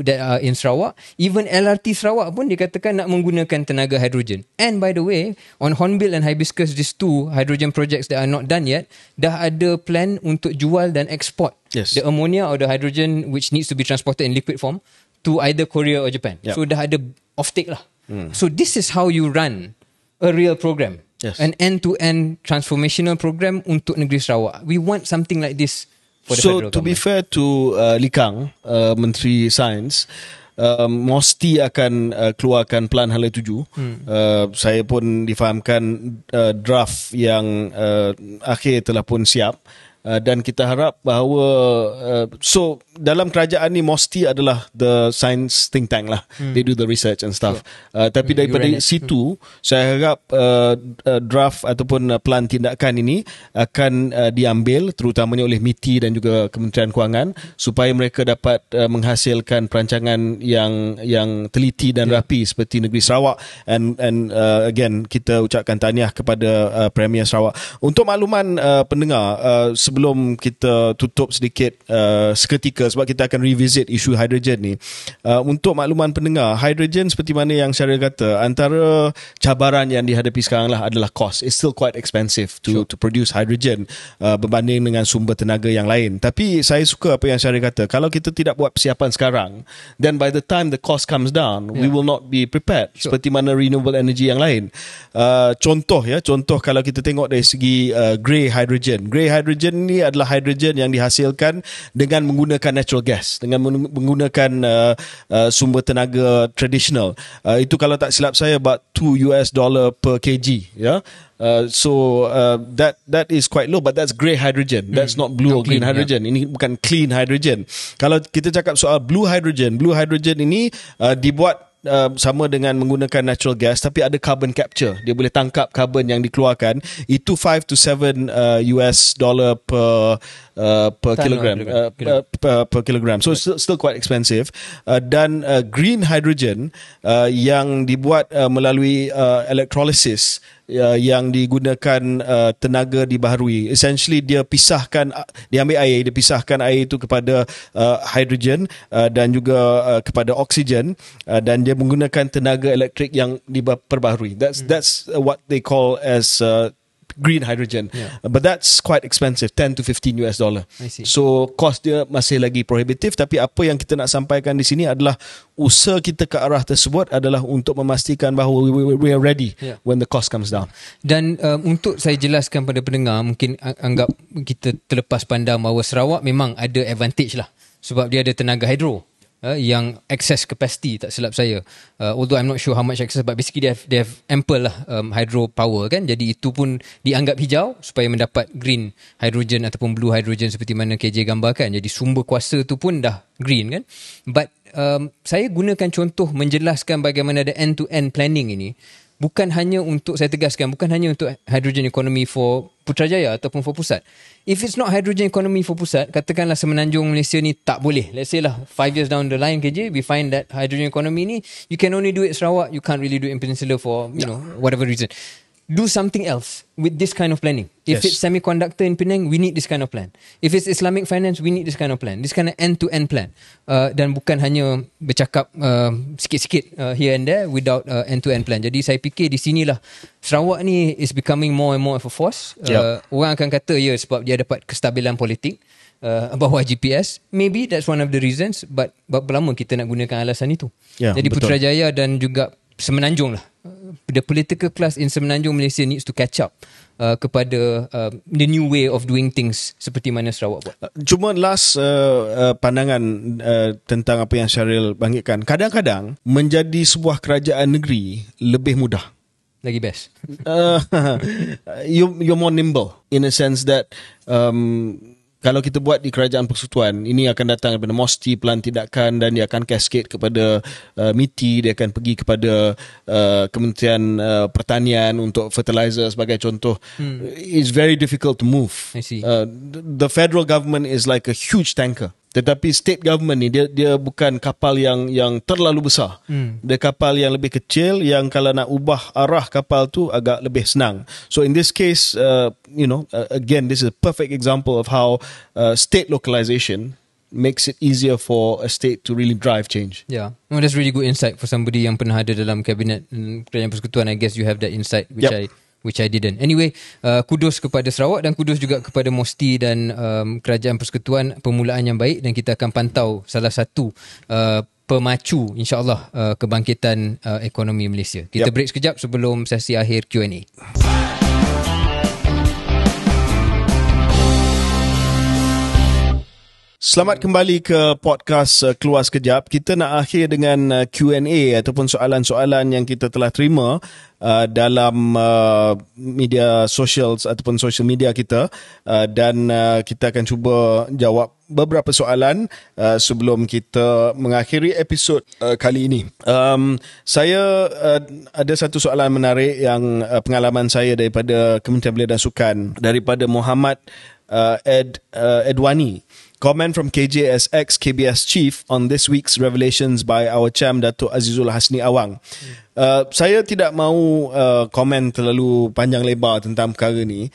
that are in Sarawak. Even LRT Sarawak pun dikatakan nak menggunakan tenaga hydrogen. And by the way, on Hornbill and Hibiscus, these two hydrogen projects that are not done yet, dah ada plan untuk jual dan export the ammonia or the hydrogen which needs to be transported in liquid form to either Korea or Japan. So dah ada offtake lah. So this is how you run a real program. An end-to-end transformational program untuk negeri Sarawak. We want something like this for the federal government. So to be fair to Lee Kang, Menteri Sains, Mosti akan keluarkan Pelan Hala 7. Saya pun difahamkan draft yang akhir telah pun siap. Dan kita harap bahawa so dalam kerajaan ni Mosti adalah the science think tank lah. They do the research and stuff. Tapi daripada situ saya harap draft ataupun plan tindakan ini akan diambil terutamanya oleh MITI dan juga Kementerian Kewangan supaya mereka dapat menghasilkan perancangan yang teliti dan rapi seperti negeri Sarawak. And again kita ucapkan tahniah kepada Premier Sarawak. Untuk makluman pendengar, sebelum kita tutup sedikit seketika sebab kita akan revisit isu hydrogen ni, untuk makluman pendengar, hydrogen seperti mana yang Syahril kata, antara cabaran yang dihadapi sekarang lah adalah cost. It's still quite expensive to produce hydrogen berbanding dengan sumber tenaga yang lain. Tapi saya suka apa yang Syahril kata, kalau kita tidak buat persiapan sekarang, then by the time the cost comes down, we will not be prepared. Seperti mana renewable energy yang lain. Contoh kalau kita tengok dari segi grey hydrogen ni adalah hydrogen yang dihasilkan dengan menggunakan natural gas, dengan menggunakan sumber tenaga tradisional. Itu kalau tak silap saya about $2 per kg, ya. So that is quite low, but that's grey hydrogen. That's not blue or green hydrogen. Ini bukan clean hydrogen. Kalau kita cakap soal blue hydrogen ini dibuat sama dengan menggunakan natural gas, tapi ada carbon capture. Dia boleh tangkap carbon yang dikeluarkan. Itu $5 to $7 per kilogram, per kilogram. So still quite expensive. Dan green hydrogen yang dibuat melalui electrolysis, yang digunakan tenaga dibaharui. Essentially dia ambil air, dia pisahkan air itu kepada hydrogen dan juga kepada oksigen, dan dia menggunakan tenaga elektrik yang diperbaharui. That's what they call as green hydrogen. But that's quite expensive, $10 to $15. So cost dia masih lagi prohibitif, tapi apa yang kita nak sampaikan di sini adalah usaha kita ke arah tersebut adalah untuk memastikan bahawa we are ready when the cost comes down. Dan untuk saya jelaskan pada pendengar, mungkin anggap kita terlepas pandang bahawa Sarawak memang ada advantage lah sebab dia ada tenaga hidro yang access capacity, tak silap saya, although I'm not sure how much access, but basically they have ample lah hydro power kan. Jadi itu pun dianggap hijau supaya mendapat green hydrogen ataupun blue hydrogen seperti mana KJ gambarkan. Jadi sumber kuasa tu pun dah green kan. But saya gunakan contoh menjelaskan bagaimana ada end-to-end planning ini, bukan hanya untuk, saya tegaskan, bukan hanya untuk hydrogen economy for Putrajaya ataupun for pusat. If it's not hydrogen economy for pusat, katakanlah Semenanjung Malaysia ni tak boleh. Let's say lah 5 years down the line KJ, we find that hydrogen economy ni you can only do it Sarawak, you can't really do it in Peninsula for know whatever reason. Do something else with this kind of planning. If it's semiconductor in Penang, we need this kind of plan. If it's Islamic finance, we need this kind of plan. This kind of end-to-end plan. Dan bukan hanya bercakap sikit-sikit here and there without end-to-end plan. Jadi saya fikir di sinilah Sarawak ni is becoming more and more of a force. Orang akan kata sebab dia dapat kestabilan politik bawah GPS. Maybe that's one of the reasons, but berapa lama kita nak gunakan alasan itu. Jadi betul. Putrajaya dan juga Semenanjung lah, the political class in Semenanjung Malaysia needs to catch up kepada the new way of doing things seperti mana Sarawak buat. Cuma last pandangan tentang apa yang Syahril bangkitkan, kadang-kadang menjadi sebuah kerajaan negeri lebih mudah, lagi best. You're more nimble in a sense that kalau kita buat di Kerajaan Persekutuan, ini akan datang daripada Mosti Pelan Tindakan dan dia akan cascade kepada MITI, dia akan pergi kepada Kementerian Pertanian untuk fertilizer sebagai contoh. It's very difficult to move. I see. The federal government is like a huge tanker. Tetapi state government ni dia bukan kapal yang terlalu besar. Dia kapal yang lebih kecil yang kalau nak ubah arah kapal tu agak lebih senang. So in this case, again, this is a perfect example of how state localization makes it easier for a state to really drive change. Yeah, well, that's really good insight for somebody yang pernah ada dalam kabinet Kerajaan Persekutuan. I guess you have that insight which I didn't. Anyway, kudos kepada Sarawak dan kudos juga kepada MOSTI dan Kerajaan Persekutuan, permulaan yang baik, dan kita akan pantau salah satu pemacu insya-Allah kebangkitan ekonomi Malaysia. Kita break sekejap sebelum sesi akhir Q&A. Selamat kembali ke podcast Keluar Sekejap. Kita nak akhir dengan Q&A ataupun soalan-soalan yang kita telah terima dalam media socials ataupun social media kita, dan kita akan cuba jawab beberapa soalan sebelum kita mengakhiri episod kali ini. Saya ada satu soalan menarik yang pengalaman saya daripada Kementerian Belia dan Sukan, daripada Muhammad Edwani. Comment from KJ as ex-KBS chief on this week's revelations by our Cham Datuk Azizul Hasni Awang. Saya tidak mahu komen terlalu panjang lebar tentang perkara ni,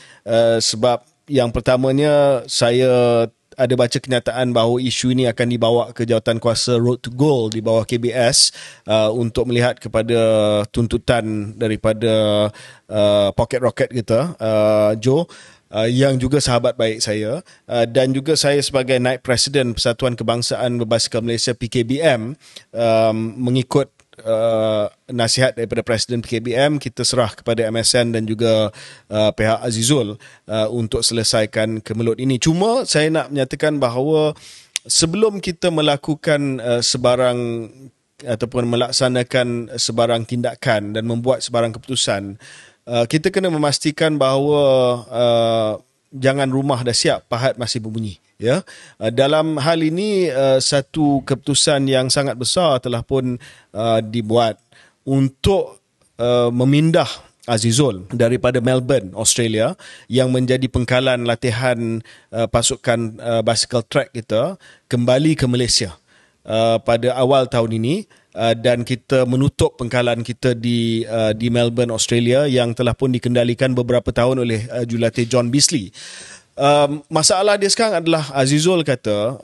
sebab yang pertamanya saya ada baca kenyataan bahawa isu ini akan dibawa ke Jawatankuasa Road to Gold di bawah KBS untuk melihat kepada tuntutan daripada pocket rocket kita, Joe, yang juga sahabat baik saya, dan juga saya sebagai naib presiden Persatuan Kebangsaan Berbasikal Malaysia PKBM, mengikut nasihat daripada Presiden PKBM, kita serah kepada MSN dan juga pihak Azizul untuk selesaikan kemelut ini. Cuma saya nak menyatakan bahawa sebelum kita melakukan sebarang ataupun melaksanakan sebarang tindakan dan membuat sebarang keputusan, kita kena memastikan bahawa jangan rumah dah siap, pahat masih berbunyi. Ya, dalam hal ini satu keputusan yang sangat besar telah pun dibuat untuk memindah Azizul daripada Melbourne, Australia, yang menjadi pengkalan latihan pasukan basikal track kita, kembali ke Malaysia pada awal tahun ini. Dan kita menutup pengkalan kita di Melbourne, Australia, yang telah pun dikendalikan beberapa tahun oleh jurulatih John Beasley. Masalah dia sekarang adalah Azizul kata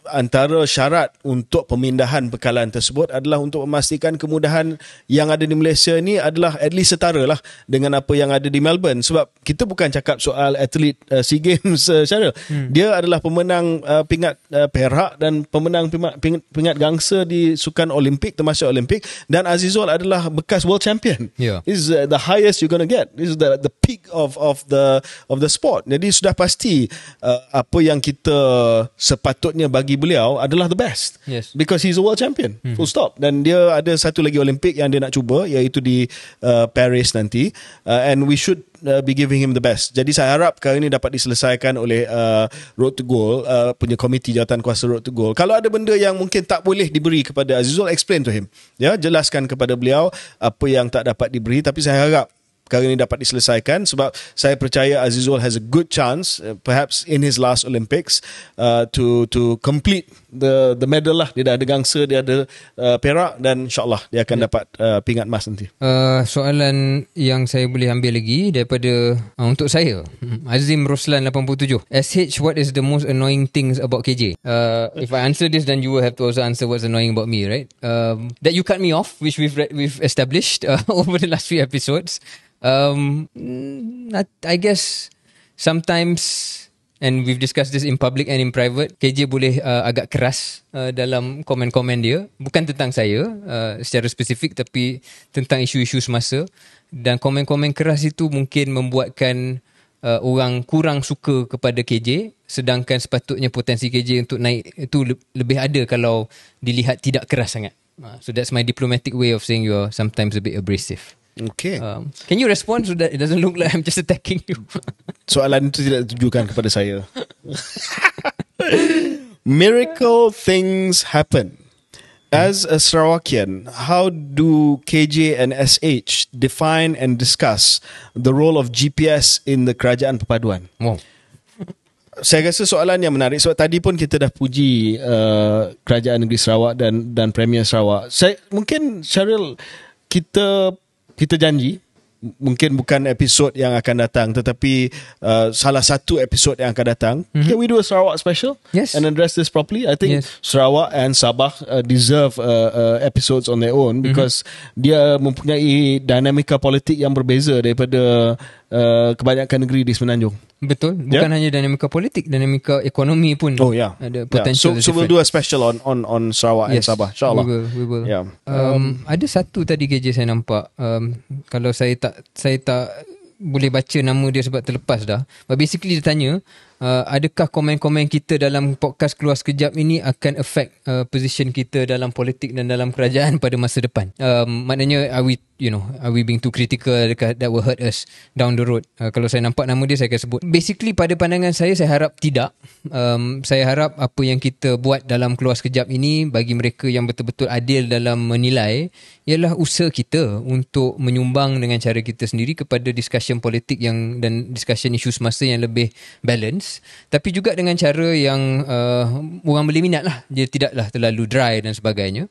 antara syarat untuk pemindahan pengkalan tersebut adalah untuk memastikan kemudahan yang ada di Malaysia ni adalah at least setara lah dengan apa yang ada di Melbourne. Sebab kita bukan cakap soal atlet SEA Games, Syaril. Dia adalah pemenang pingat perak dan pemenang pingat gangsa di sukan Olimpik, termasuk Olimpik, dan Azizul adalah bekas world champion. This is the highest you're going to get. This is the peak of the sport. Jadi sudah pasti apa yang kita sepatutnya bagi beliau adalah the best. Because he's a world champion. Full stop. Dan dia ada satu lagi Olimpik yang dia nak cuba, iaitu di Paris nanti, and we should be giving him the best. Jadi saya harap perkara ini dapat diselesaikan oleh Road to Goal, punya komiti Jawatankuasa Road to Goal. Kalau ada benda yang mungkin tak boleh diberi kepada Azizul, explain to him. Ya, jelaskan kepada beliau apa yang tak dapat diberi. Tapi saya harap perkara ini dapat diselesaikan, sebab saya percaya Azizul has a good chance, perhaps in his last Olympics, to complete the medal lah. Dia dah ada gangsa, dia ada perak, dan insyaAllah dia akan dapat pingat emas nanti. Soalan yang saya boleh ambil lagi daripada untuk saya, Azim Roslan 87. SH, what is the most annoying things about KJ? If I answer this, then you will have to also answer what's annoying about me, right? That you cut me off, which we've established over the last few episodes. I guess sometimes, and we've discussed this in public and in private, KJ boleh agak keras dalam komen-komen dia, bukan tentang saya secara spesifik, tapi tentang isu-isu semasa. Dan komen-komen keras itu mungkin membuatkan orang kurang suka kepada KJ, sedangkan sepatutnya potensi KJ untuk naik itu lebih ada kalau dilihat tidak keras sangat. So that's my diplomatic way of saying you're sometimes a bit abrasive. Okay. Can you respond so that it doesn't look like I'm just attacking you? Soalan itu tidak ditujukan kepada saya. Miracle things happen. As a Sarawakian, how do KJ and SH define and discuss the role of GPS in the Kerajaan Perpaduan? Wow. saya rasa soalan yang menarik sebab tadi pun kita dah puji Kerajaan Negeri Sarawak dan Premier Sarawak. Mungkin Syaril, kita janji mungkin bukan episod yang akan datang tetapi salah satu episod yang akan datang, can we do a Sarawak special? Yes. And address this properly? I think Sarawak and Sabah deserve episodes on their own because dia mempunyai dinamika politik yang berbeza daripada kebanyakan negeri di Semenanjung. Betul. Bukan hanya dinamika politik, dinamika ekonomi pun ada potential. So we'll do a special on Sarawak and Sabah, insyaAllah. We will. Yeah. Ada satu tadi KJ saya nampak, kalau saya tak boleh baca nama dia sebab terlepas dah. But basically dia tanya, adakah komen-komen kita dalam podcast Keluar Sekejap ini akan affect position kita dalam politik dan dalam kerajaan pada masa depan? Maknanya are we being too critical, that will hurt us down the road? Kalau saya nampak nama dia, saya akan sebut. Basically pada pandangan saya harap tidak. Saya harap apa yang kita buat dalam Keluar Sekejap ini bagi mereka yang betul-betul adil dalam menilai ialah usaha kita untuk menyumbang dengan cara kita sendiri kepada discussion politik dan discussion isu semasa yang lebih balance, tapi juga dengan cara yang orang boleh minat lah. Dia tidaklah terlalu dry dan sebagainya.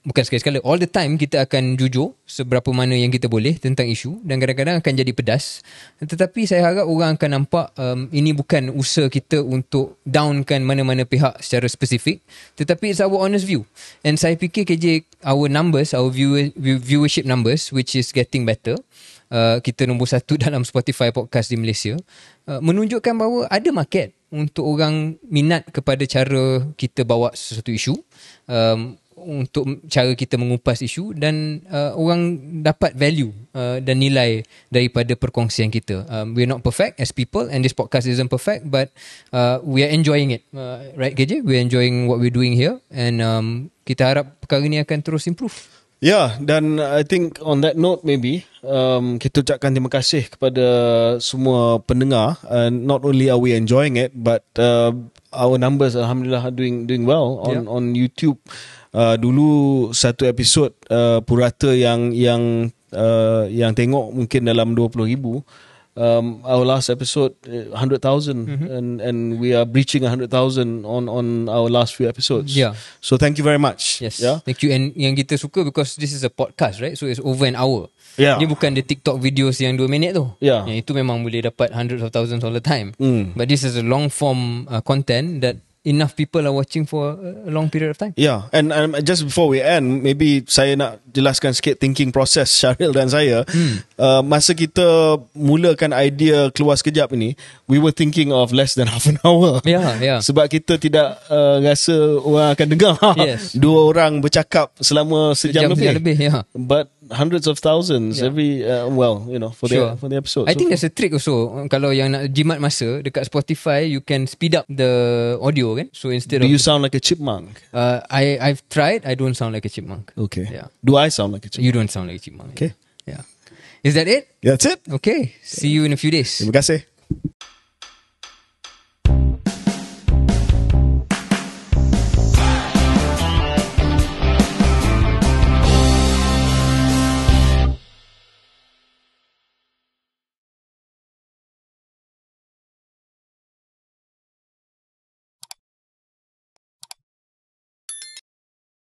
Bukan sekali-sekala, all the time kita akan jujur seberapa mana yang kita boleh tentang isu dan kadang-kadang akan jadi pedas. Tetapi saya harap orang akan nampak ini bukan usaha kita untuk downkan mana-mana pihak secara spesifik, tetapi it's our honest view. And saya fikir KJ, our viewership numbers, which is getting better, kita nombor 1 dalam Spotify podcast di Malaysia, menunjukkan bahawa ada market untuk orang minat kepada cara kita bawa sesuatu isu, untuk cara kita mengupas isu, dan orang dapat value dan nilai daripada perkongsian kita. We're not perfect as people and this podcast isn't perfect, but we are enjoying it, right KJ? We're enjoying what we're doing here, and kita harap perkara ni akan terus improve. Ya, dan I think on that note maybe kita ucapkan terima kasih kepada semua pendengar. Not only are we enjoying it, but our numbers alhamdulillah are doing well on YouTube. Dulu satu episod purata yang tengok mungkin dalam 20,000. Our last episode 100,000 and we are breaching 100,000 on our last few episodes. Yeah. So thank you very much. Yes. Yeah. Thank you. And yang kita suka because this is a podcast, right? So it's over an hour. Yeah. Dia bukan the TikTok videos yang 2 minit tu. Yeah. Yang itu memang boleh dapat hundreds of thousands all the time. But this is a long form content that enough people are watching for a long period of time. Yeah, and just before we end, maybe saya nak jelaskan sikit thinking process Syaril dan saya. Masa kita mulakan idea Keluar Sekejap ini, we were thinking of less than half an hour. Yeah. Sebab kita tidak rasa orang akan dengar. Yes. 2 orang bercakap selama sejam lebih. Yeah. But hundreds of thousands every for the episode. I think there's a trick also. Kalau yang nak jimat masa dekat Spotify, you can speed up the audio kan. So instead Do you sound like a chipmunk? I've tried. I don't sound like a chipmunk. Okay. Yeah. Do I sound like a chipmunk? You don't sound like a chipmunk. Okay. Yeah. Is that it? That's it. Okay. See you in a few days. Terima kasih.